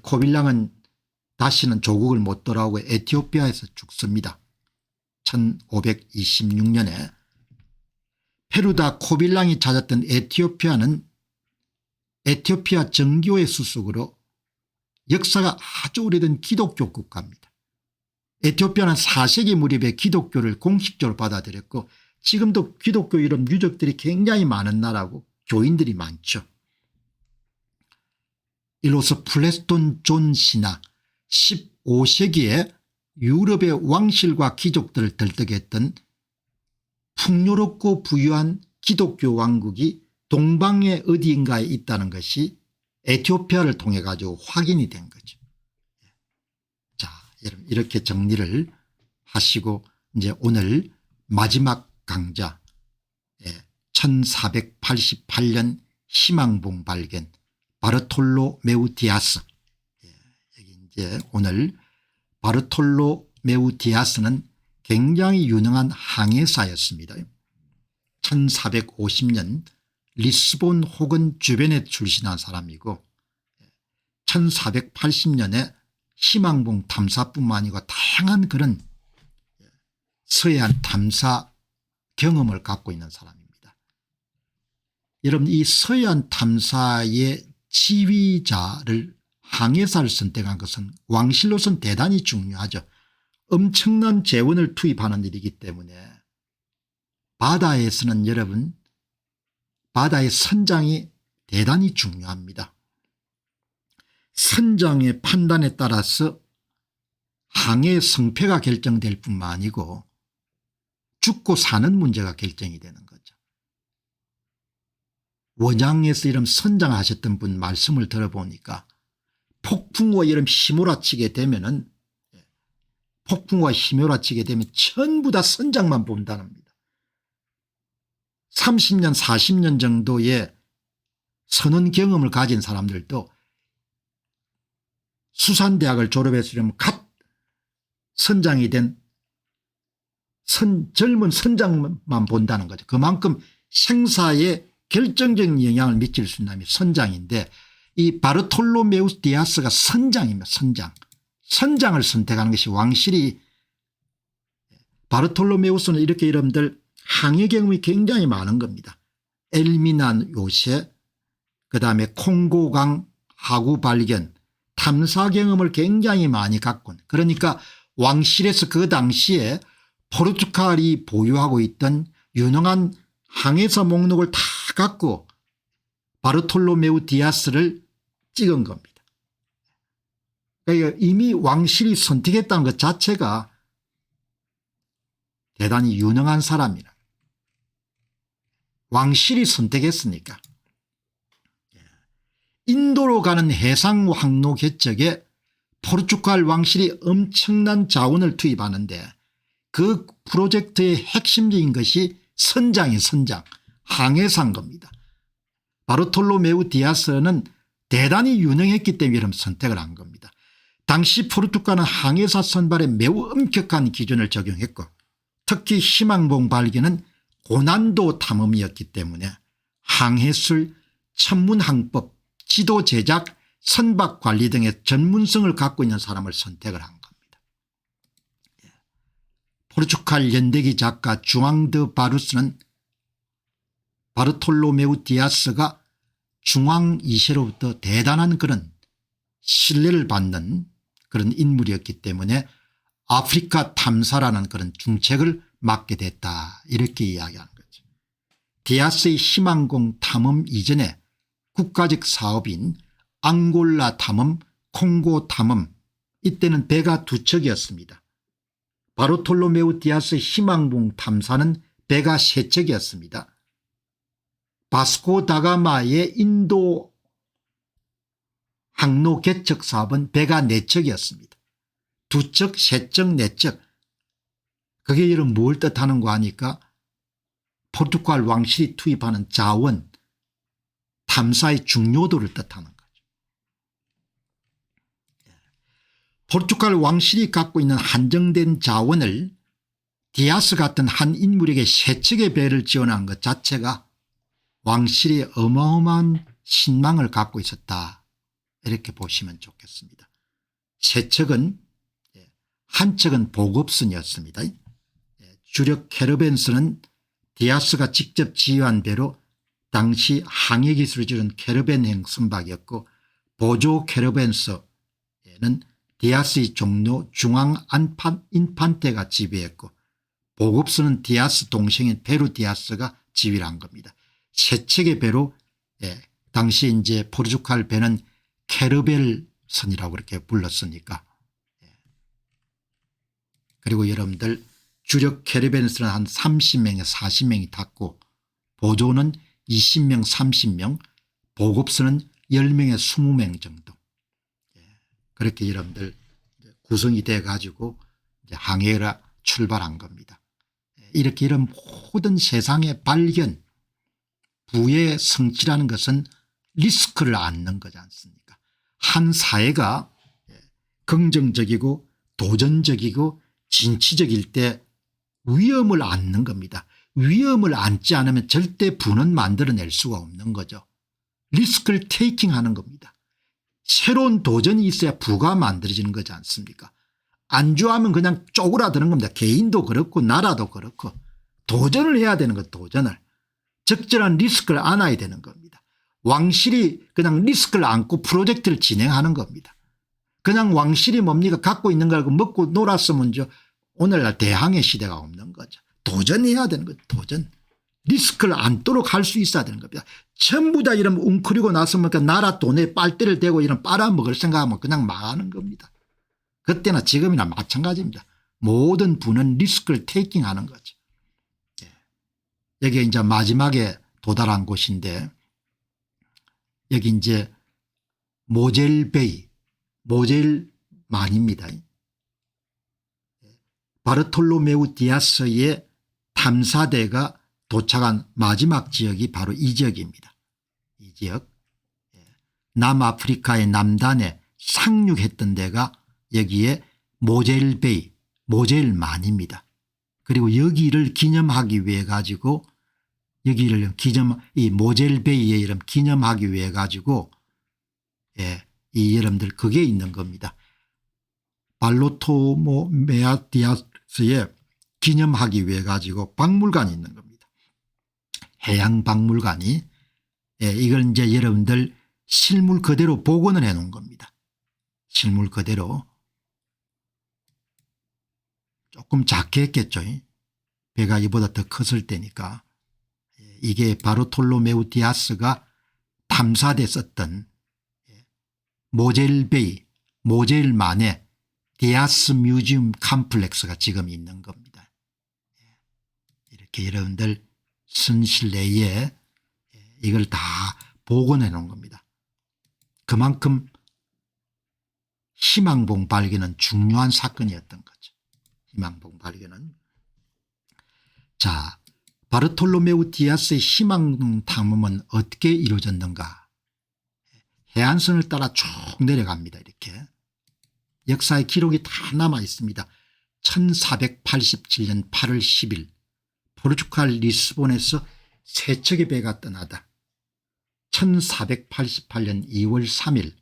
S1: 코빌랑은 다시는 조국을 못 돌아오고 에티오피아에서 죽습니다. 1526년에 페루다 코빌랑이 찾았던 에티오피아는 에티오피아 정교회 수속으로 역사가 아주 오래된 기독교 국가입니다. 에티오피아는 4세기 무렵에 기독교를 공식적으로 받아들였고 지금도 기독교 이런 유적들이 굉장히 많은 나라고 교인들이 많죠. 이로써 플레스톤 존 신화 15세기에 유럽의 왕실과 귀족들을 들뜨겠던 풍요롭고 부유한 기독교 왕국이 동방의 어디인가에 있다는 것이 에티오피아를 통해 가지고 확인이 된 거죠. 자, 여러분 이렇게 정리를 하시고 이제 오늘 마지막 강좌 1488년 희망봉 발견 바르톨로메우 디아스, 여기 이제 오늘 바르톨로메우 디아스는 굉장히 유능한 항해사였습니다. 1450년 리스본 혹은 주변에 출신한 사람이고 1480년에 희망봉 탐사뿐만 아니고 다양한 그런 서해안 탐사 경험을 갖고 있는 사람입니다. 여러분 이 서해안 탐사의 지휘자를 항해사를 선택한 것은 왕실로서는 대단히 중요하죠. 엄청난 재원을 투입하는 일이기 때문에 바다에서는 여러분 바다의 선장이 대단히 중요합니다. 선장의 판단에 따라서 항해의 성패가 결정될 뿐만 아니고 죽고 사는 문제가 결정이 되는 거죠. 원양에서 이런 선장하셨던 분 말씀을 들어보니까 폭풍우와 이런 휘몰아치게 되면은 폭풍우와 휘몰아치게 되면 전부 다 선장만 본다랍니다. 30년 40년 정도의 선원 경험을 가진 사람들도 수산대학을 졸업했으려면 갓 선장이 된 젊은 선장만 본다는 거죠. 그만큼 생사에 결정적인 영향을 미칠 수 있는 선장인데 이 바르톨로메우스 디아스가 선장입니다. 선장을 선택하는 것이 왕실이. 바르톨로메우스는 이렇게 여러분들 항해 경험이 굉장히 많은 겁니다. 엘미난 요새 그다음에 콩고강 하구 발견 탐사 경험을 굉장히 많이 갖고 그러니까 왕실에서 그 당시에 포르투갈이 보유하고 있던 유능한 항해사 목록을 다 갖고 바르톨로메우 디아스를 찍은 겁니다. 그러니까 이미 왕실이 선택했다는 것 자체가 대단히 유능한 사람이라. 왕실이 선택했으니까. 인도로 가는 해상 항로 개척에 포르투갈 왕실이 엄청난 자원을 투입하는데 그 프로젝트의 핵심적인 것이 선장 항해사인 겁니다. 바르톨로메우 디아스는 대단히 유능했기 때문에 이런 선택을 한 겁니다. 당시 포르투갈은 항해사 선발에 매우 엄격한 기준을 적용했고 특히 희망봉 발견은 고난도 탐험이었기 때문에 항해술, 천문항법, 지도 제작, 선박 관리 등의 전문성을 갖고 있는 사람을 선택을 한 겁니다. 포르투갈 연대기 작가 주앙 드 바루스는 바르톨로메우 디아스가 중앙 2세로부터 대단한 그런 신뢰를 받는 그런 인물이었기 때문에 아프리카 탐사라는 그런 중책을 맡게 됐다, 이렇게 이야기하는 거죠. 디아스의 희망공 탐험 이전에 국가적 사업인 앙골라 탐험, 콩고 탐험, 이때는 배가 두 척이었습니다. 바르톨로메우 디아스의 희망봉 탐사는 배가 세 척이었습니다. 바스코 다가마의 인도 항로 개척 사업은 배가 네 척이었습니다. 두 척, 세 척, 네 척. 그게 이런 뭘 뜻하는 거 하니까 포르투갈 왕실이 투입하는 자원, 탐사의 중요도를 뜻하는 거죠. 포르투갈 왕실이 갖고 있는 한정된 자원을 디아스 같은 한 인물에게 세 척의 배를 지원한 것 자체가 왕실이 어마어마한 신망을 갖고 있었다, 이렇게 보시면 좋겠습니다. 세 척은, 한 척은 보급선이었습니다. 주력 캐러밴선은 디아스가 직접 지휘한 배로 당시 항해 기술을 지른 캐러밴행 선박이었고, 보조 캐러밴서에는 디아스의 종로 중앙 인판테가 지휘했고, 보급선은 디아스 동생인 페루 디아스가 지휘를 한 겁니다. 세 척의 배로, 당시 이제 포르투갈 배는 캐러벨선이라고 그렇게 불렀으니까. 그리고 여러분들 주력 캐러밴선은 한 30명에서 40명이 탔고, 보조는 20명 30명, 보급선은 10명에서 20명 정도. 그렇게 여러분들 구성이 돼 가지고 항해를 출발한 겁니다. 이렇게 이런 모든 세상의 발견, 부의 성취라는 것은 리스크를 안는 거지 않습니까? 한 사회가 긍정적이고 도전적이고 진취적일 때 위험을 안는 겁니다. 위험을 안지 않으면 절대 부는 만들어낼 수가 없는 거죠. 리스크를 테이킹하는 겁니다. 새로운 도전이 있어야 부가 만들어지는 거지 않습니까? 안주하면 그냥 쪼그라드는 겁니다. 개인도 그렇고 나라도 그렇고 도전을 해야 되는 것, 도전을. 적절한 리스크를 안아야 되는 겁니다. 왕실이 그냥 리스크를 안고 프로젝트를 진행하는 겁니다. 그냥 왕실이 뭡니까? 갖고 있는 걸 먹고 놀았으면 오늘날 대항해 시대가 없는 거죠. 도전해야 되는 거죠. 도전. 리스크를 안도록 할 수 있어야 되는 겁니다. 전부 다 이러면 웅크리고 나서면 그 나라 돈에 빨대를 대고 이런 빨아먹을 생각하면 그냥 망하는 겁니다. 그때나 지금이나 마찬가지입니다. 모든 부는 리스크를 테이킹하는 거죠. 여기 이제 마지막에 도달한 곳인데, 여기 이제 모젤베이, 모젤만입니다. 바르톨로메우 디아스의 탐사대가 도착한 마지막 지역이 바로 이 지역입니다. 이 지역. 남아프리카의 남단에 상륙했던 데가 여기에 모젤베이, 모젤만입니다. 그리고 여기를 기념하기 위해 가지고, 여기를 이 모젤베이의 이름 기념하기 위해 가지고, 이 여러분들 그게 있는 겁니다. 발로토메아 디아스에 기념하기 위해 가지고 박물관이 있는 겁니다. 해양박물관이. 이걸 이제 여러분들 실물 그대로 복원을 해 놓은 겁니다. 실물 그대로. 조금 작게 했겠죠. 배가 이보다 더 컸을 때니까. 이게 바르톨로메우 디아스가 탐사대 썼던 모젤베이, 모젤만의 디아스 뮤지엄 컴플렉스가 지금 있는 겁니다. 이렇게 여러분들 선실내에 이걸 다 복원해 놓은 겁니다. 그만큼 희망봉 발견은 중요한 사건이었던 거죠. 희망봉 발견은. 자, 바르톨로메우 디아스의 희망봉 탐험은 어떻게 이루어졌는가. 해안선을 따라 쭉 내려갑니다. 이렇게. 역사의 기록이 다 남아 있습니다. 1487년 8월 10일 포르투갈 리스본에서 세 척의 배가 떠나다 1488년 2월 3일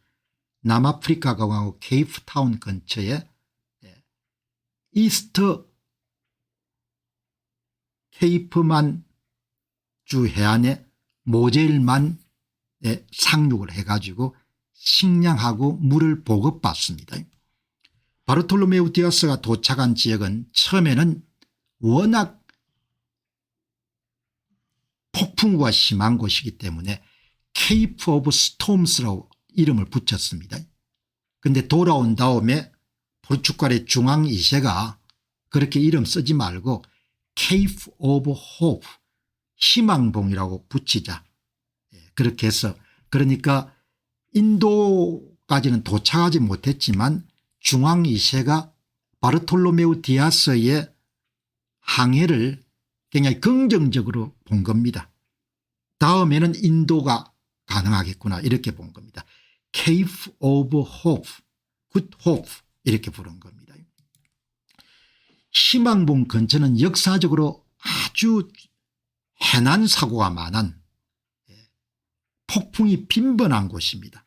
S1: 남아프리카 공화국 케이프타운 근처에 이스트 케이프만 주 해안에 모젤만에 상륙을 해가지고 식량하고 물을 보급받습니다. 바르톨로메우 디아스가 도착한 지역은 처음에는 워낙 폭풍우가 심한 곳이기 때문에 케이프 오브 스톰스라고 이름을 붙였습니다. 그런데 돌아온 다음에 포르투갈의 중앙 이세가 그렇게 이름 쓰지 말고 케이프 오브 호프 희망봉이라고 붙이자 그렇게 해서 그러니까 인도까지는 도착하지 못했지만 중앙 2세가 바르톨로메우 디아스의 항해를 굉장히 긍정적으로 본 겁니다. 다음에는 인도가 가능하겠구나 이렇게 본 겁니다. Cave of Hope, Good Hope 이렇게 부른 겁니다. 희망봉 근처는 역사적으로 아주 해난 사고가 많은 폭풍이 빈번한 곳입니다.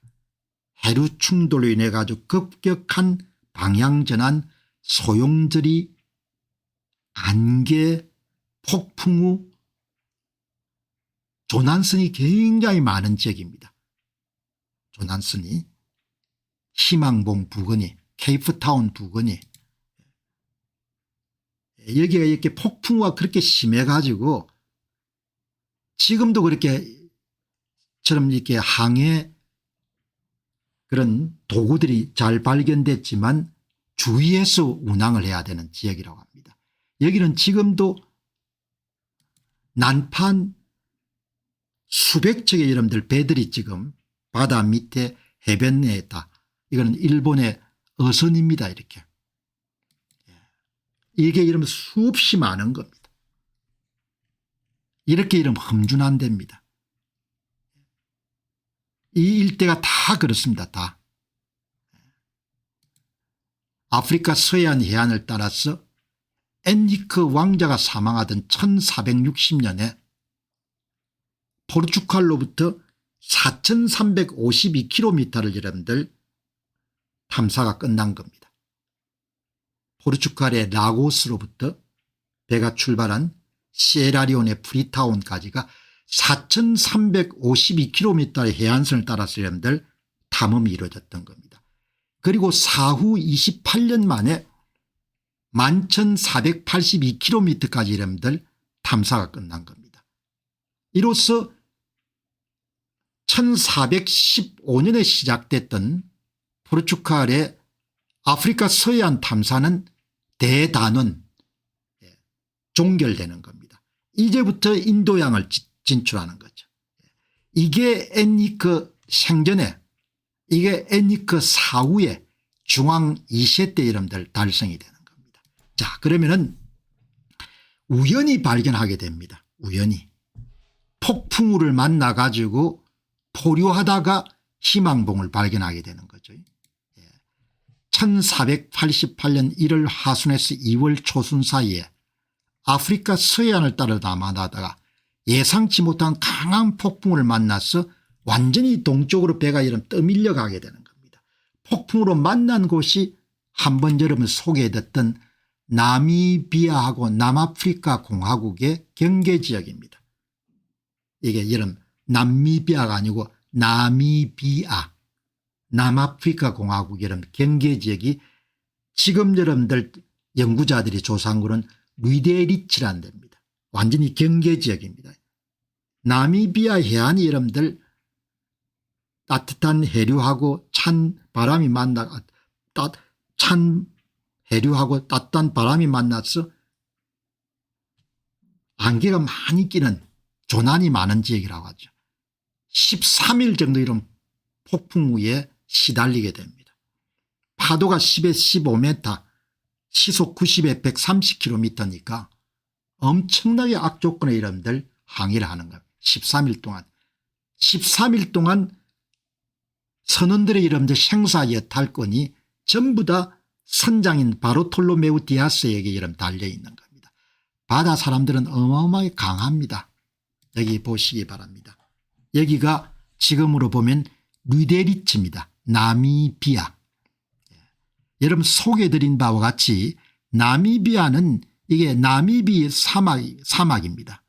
S1: 해류 충돌로 인해 가지고 급격한 방향전환, 소용돌이, 안개, 폭풍우, 조난선이 굉장히 많은 지역입니다. 조난선이 희망봉 부근이 케이프타운 부근이 여기가 이렇게 폭풍우가 그렇게 심해 가지고 지금도 그렇게처럼 이렇게 항해 그런 도구들이 잘 발견됐지만 주의해서 운항을 해야 되는 지역이라고 합니다. 여기는 지금도 난판 수백 척의 여러분들 배들이 지금 바다 밑에 해변에 있다. 이거는 일본의 어선입니다. 이렇게. 이게 이러면 수없이 많은 겁니다. 이렇게 이러면 험준한 데입니다. 이 일대가 다 그렇습니다. 다. 아프리카 서해안 해안을 따라서 엔리크 왕자가 사망하던 1460년에 포르투갈로부터 4352km를 여러분들 탐사가 끝난 겁니다. 포르투갈의 라고스로부터 배가 출발한 시에라리온의 프리타운까지가 4352km의 해안선을 따라서 여러분들 탐험이 이루어졌던 겁니다. 그리고 사후 28년 만에 11,482km까지 여러분들 탐사가 끝난 겁니다. 이로써 1415년에 시작됐던 포르투갈의 아프리카 서해안 탐사는 대단원 종결되는 겁니다. 이제부터 인도양을 진출하는 거죠. 이게 엔리크 생전에 이게 엔리크 사후에 중앙 2세 때 여러분들 달성이 되는 겁니다. 자, 그러면은 우연히 발견하게 됩니다. 우연히 폭풍우를 만나 가지고 포류하다가 희망봉을 발견하게 되는 거죠. 1488년 1월 하순에서 2월 초순 사이에 아프리카 서해안을 따라 남하다가 예상치 못한 강한 폭풍우를 만나서 완전히 동쪽으로 배가 이런 떠밀려 가게 되는 겁니다. 폭풍으로 만난 곳이 한번 여러분 소개해드렸던 나미비아하고 남아프리카 공화국의 경계지역입니다. 이게 여러분 남미비아가 아니고 나미비아 남아프리카 공화국 여러분 경계지역이 지금 여러분들 연구자들이 조사한 거는 루데리치라는 데입니다. 완전히 경계지역입니다. 나미비아 해안이 여러분들 따뜻한 해류하고 찬 바람이 찬 해류하고 따뜻한 바람이 만나서 안개가 많이 끼는 조난이 많은 지역이라고 하죠. 13일 정도 이런 폭풍우에 시달리게 됩니다. 파도가 10에 15m 시속 90에 130km니까 엄청나게 악조건의 여러분들 항해를 하는 겁니다. 13일 동안 선원들의 여러분들 생사 여탈권이 전부 다 선장인 바르톨로메우 디아스에게 여러분 달려있는 겁니다. 바다 사람들은 어마어마하게 강합니다. 여기 보시기 바랍니다. 여기가 지금으로 보면 루데리치입니다. 나미비아. 여러분 소개해드린 바와 같이 나미비아는 이게 나미비 사막입니다.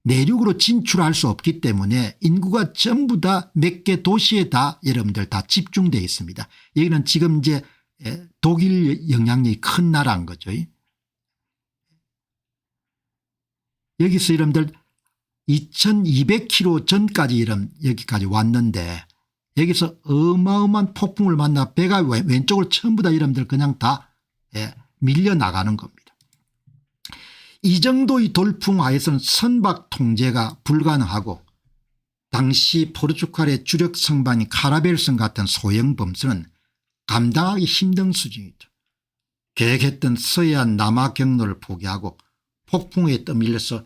S1: 내륙으로 진출할 수 없기 때문에 인구가 전부 다 몇 개 도시에 다 여러분들 다 집중되어 있습니다. 여기는 지금 이제 독일 영향력이 큰 나라인 거죠. 여기서 여러분들 2200km 전까지 여기까지 왔는데 여기서 어마어마한 폭풍을 만나 배가 왼쪽으로 전부 다 여러분들 그냥 다 밀려나가는 겁니다. 이 정도의 돌풍 하에서는 선박 통제가 불가능하고 당시 포르투갈의 주력 성반인 카라벨성 같은 소형 범선은 감당하기 힘든 수준이죠. 계획했던 서해안 남하 경로를 포기하고 폭풍에 떠밀려서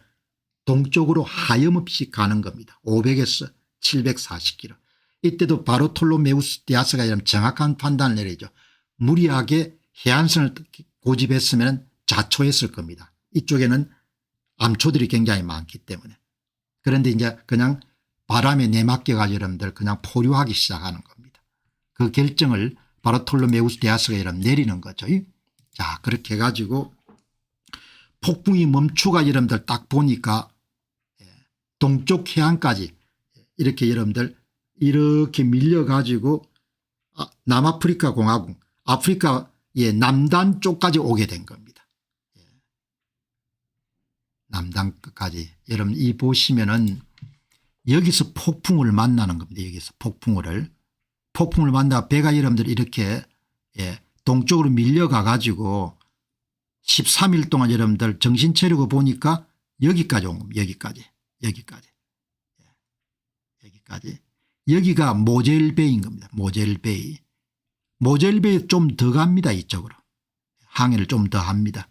S1: 동쪽으로 하염없이 가는 겁니다. 500에서 740km. 이때도 바르톨로메우스 디아스가 이런 정확한 판단을 내리죠. 무리하게 해안선을 고집했으면 자초했을 겁니다. 이쪽에는 암초들이 굉장히 많기 때문에. 그런데 이제 그냥 바람에 내맡겨 가지고 여러분들 그냥 포류하기 시작하는 겁니다. 그 결정을 바르톨로메우스 디아스가 이런 내리는 거죠. 자, 그렇게 해가지고 폭풍이 멈추가 여러분들 딱 보니까 동쪽 해안까지 이렇게 여러분들 이렇게 밀려 가지고 남아프리카 공화국 아프리카의 남단 쪽까지 오게 된 겁니다. 남단 끝까지. 여러분 이 보시면은 여기서 폭풍을 만나는 겁니다. 여기서 폭풍을 만나 배가 여러분들 이렇게 동쪽으로 밀려가 가지고 13일 동안 여러분들 정신 차리고 보니까 여기까지 온 겁니다. 여기까지. 여기가 모젤베이인 겁니다. 모젤베이 좀 더 갑니다. 이쪽으로 항해를 좀 더 합니다.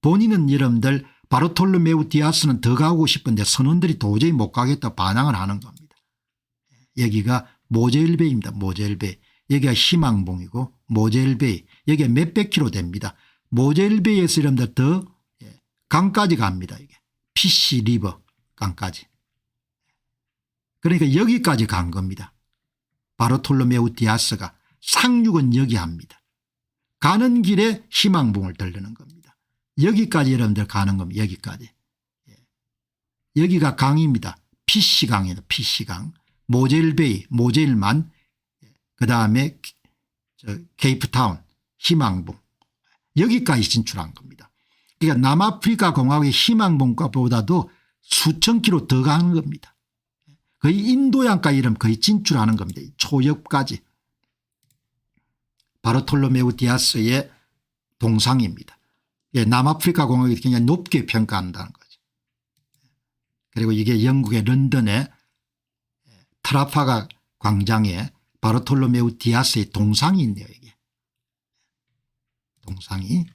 S1: 본인은 여러분들 바르톨로메우 디아스는 더 가고 싶은데 선원들이 도저히 못 가겠다 반항을 하는 겁니다. 여기가 모젤베이입니다. 모젤베이. 여기가 희망봉이고 모젤베이. 여기가 몇백 킬로 됩니다. 모젤베이에서 여러분들 더 강까지 갑니다. 이게 피시 리버 강까지. 그러니까 여기까지 간 겁니다. 바르톨로메우 디아스가 상륙은 여기 합니다. 가는 길에 희망봉을 들르는 겁니다. 여기까지 여러분들 가는 겁니다. 여기까지. 여기가 강입니다. 피시강이다. 피시강. 모젤베이 모젤만 그다음에 케이프타운 희망봉 여기까지 진출한 겁니다. 그러니까 남아프리카 공화국의 희망봉보다도 수천 킬로 더 가는 겁니다. 거의 인도양까지 이러면 거의 진출하는 겁니다. 초역까지. 바르톨로메우 디아스의 동상입니다. 남아프리카 공화국이 굉장히 높게 평가한다는 거죠. 그리고 이게 영국의 런던의 트라파가 광장에 바르톨로메우 디아스의 동상이 있네요. 이게 동상이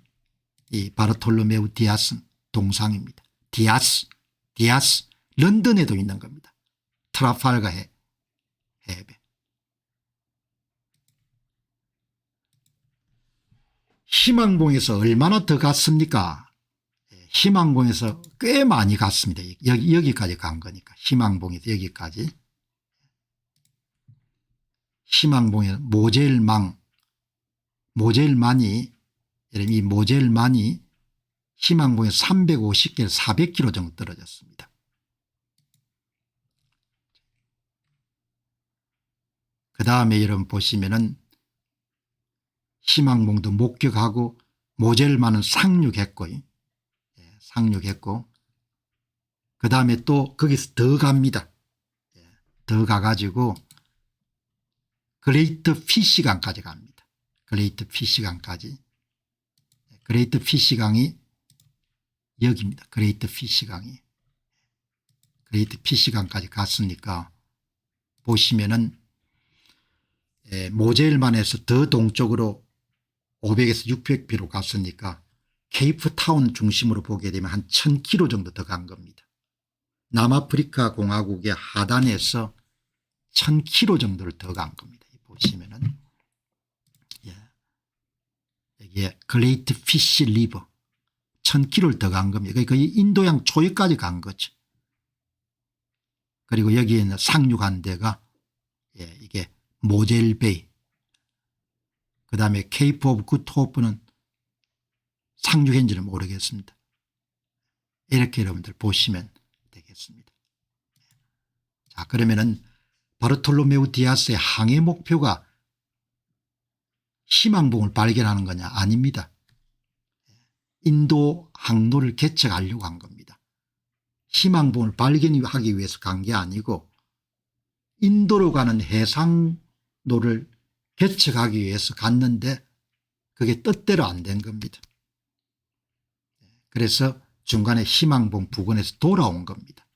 S1: 이 바르톨로메우 디아스 동상입니다. 디아스 런던에도 있는 겁니다. 트라팔가 해변. 희망봉에서 얼마나 더 갔습니까? 희망봉에서 꽤 많이 갔습니다. 여기까지 간 거니까 희망봉에서 여기까지. 희망봉에 모젤만이 이 모젤만이 희망봉에서 350km 400km 정도 떨어졌습니다. 그 다음에 여러분 보시면은 희망봉도 목격하고 모젤만은 상륙했고 그 다음에 또 거기서 더 갑니다. 더 가가지고 그레이트 피시강까지 갑니다. 그레이트 피시강까지. 그레이트 피시강이 여기입니다. 그레이트 피시강까지 갔으니까 보시면은 모젤만에서 더 동쪽으로 500에서 600km 갔으니까 케이프타운 중심으로 보게 되면 한 1000km 정도 더 간 겁니다. 남아프리카 공화국의 하단에서 1000km 정도를 더 간 겁니다. 보시면은 여기에 그레이트 피시 리버 1000km를 더 간 겁니다. 거의 인도양 초역까지 간 거죠. 그리고 여기에 있는 상륙한 데가 이게 모젤베이 그다음에 케이프 오브 굿호프는 상륙했는지는 모르겠습니다. 이렇게 여러분들 보시면 되겠습니다. 자, 그러면은 바르톨로메우 디아스의 항해 목표가 희망봉을 발견하는 거냐? 아닙니다. 인도 항로를 개척하려고 한 겁니다. 희망봉을 발견하기 위해서 간 게 아니고 인도로 가는 해상로를 개척하기 위해서 갔는데 그게 뜻대로 안 된 겁니다. 그래서 중간에 희망봉 부근에서 돌아온 겁니다.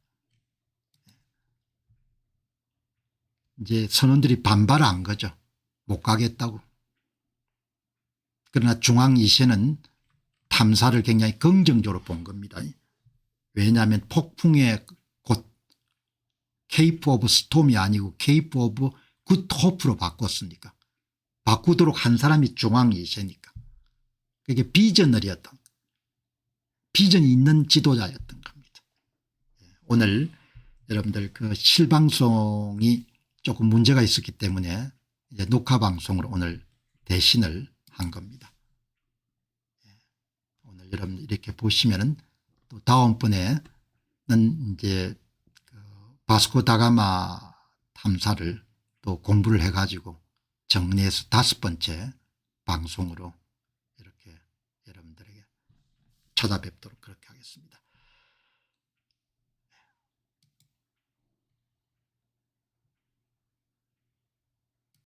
S1: 이제 선원들이 반발한 거죠. 못 가겠다고. 그러나 중앙 이세는 탐사를 굉장히 긍정적으로 본 겁니다. 왜냐하면 폭풍의 곳 케이프 오브 스톰이 아니고 케이프 오브 굿 호프로 바꿨으니까. 바꾸도록 한 사람이 중앙 이세니까. 그게 비전을이었던 비전이 있는 지도자였던 겁니다. 오늘 여러분들 그 실방송이 조금 문제가 있었기 때문에 이제 녹화 방송으로 오늘 대신을 한 겁니다. 오늘 여러분 이렇게 보시면은 또 다음번에는 이제 그 바스코 다가마 탐사를 또 공부를 해 가지고 정리해서 5번째 방송으로 이렇게 여러분들에게 찾아뵙도록 그렇게 하겠습니다.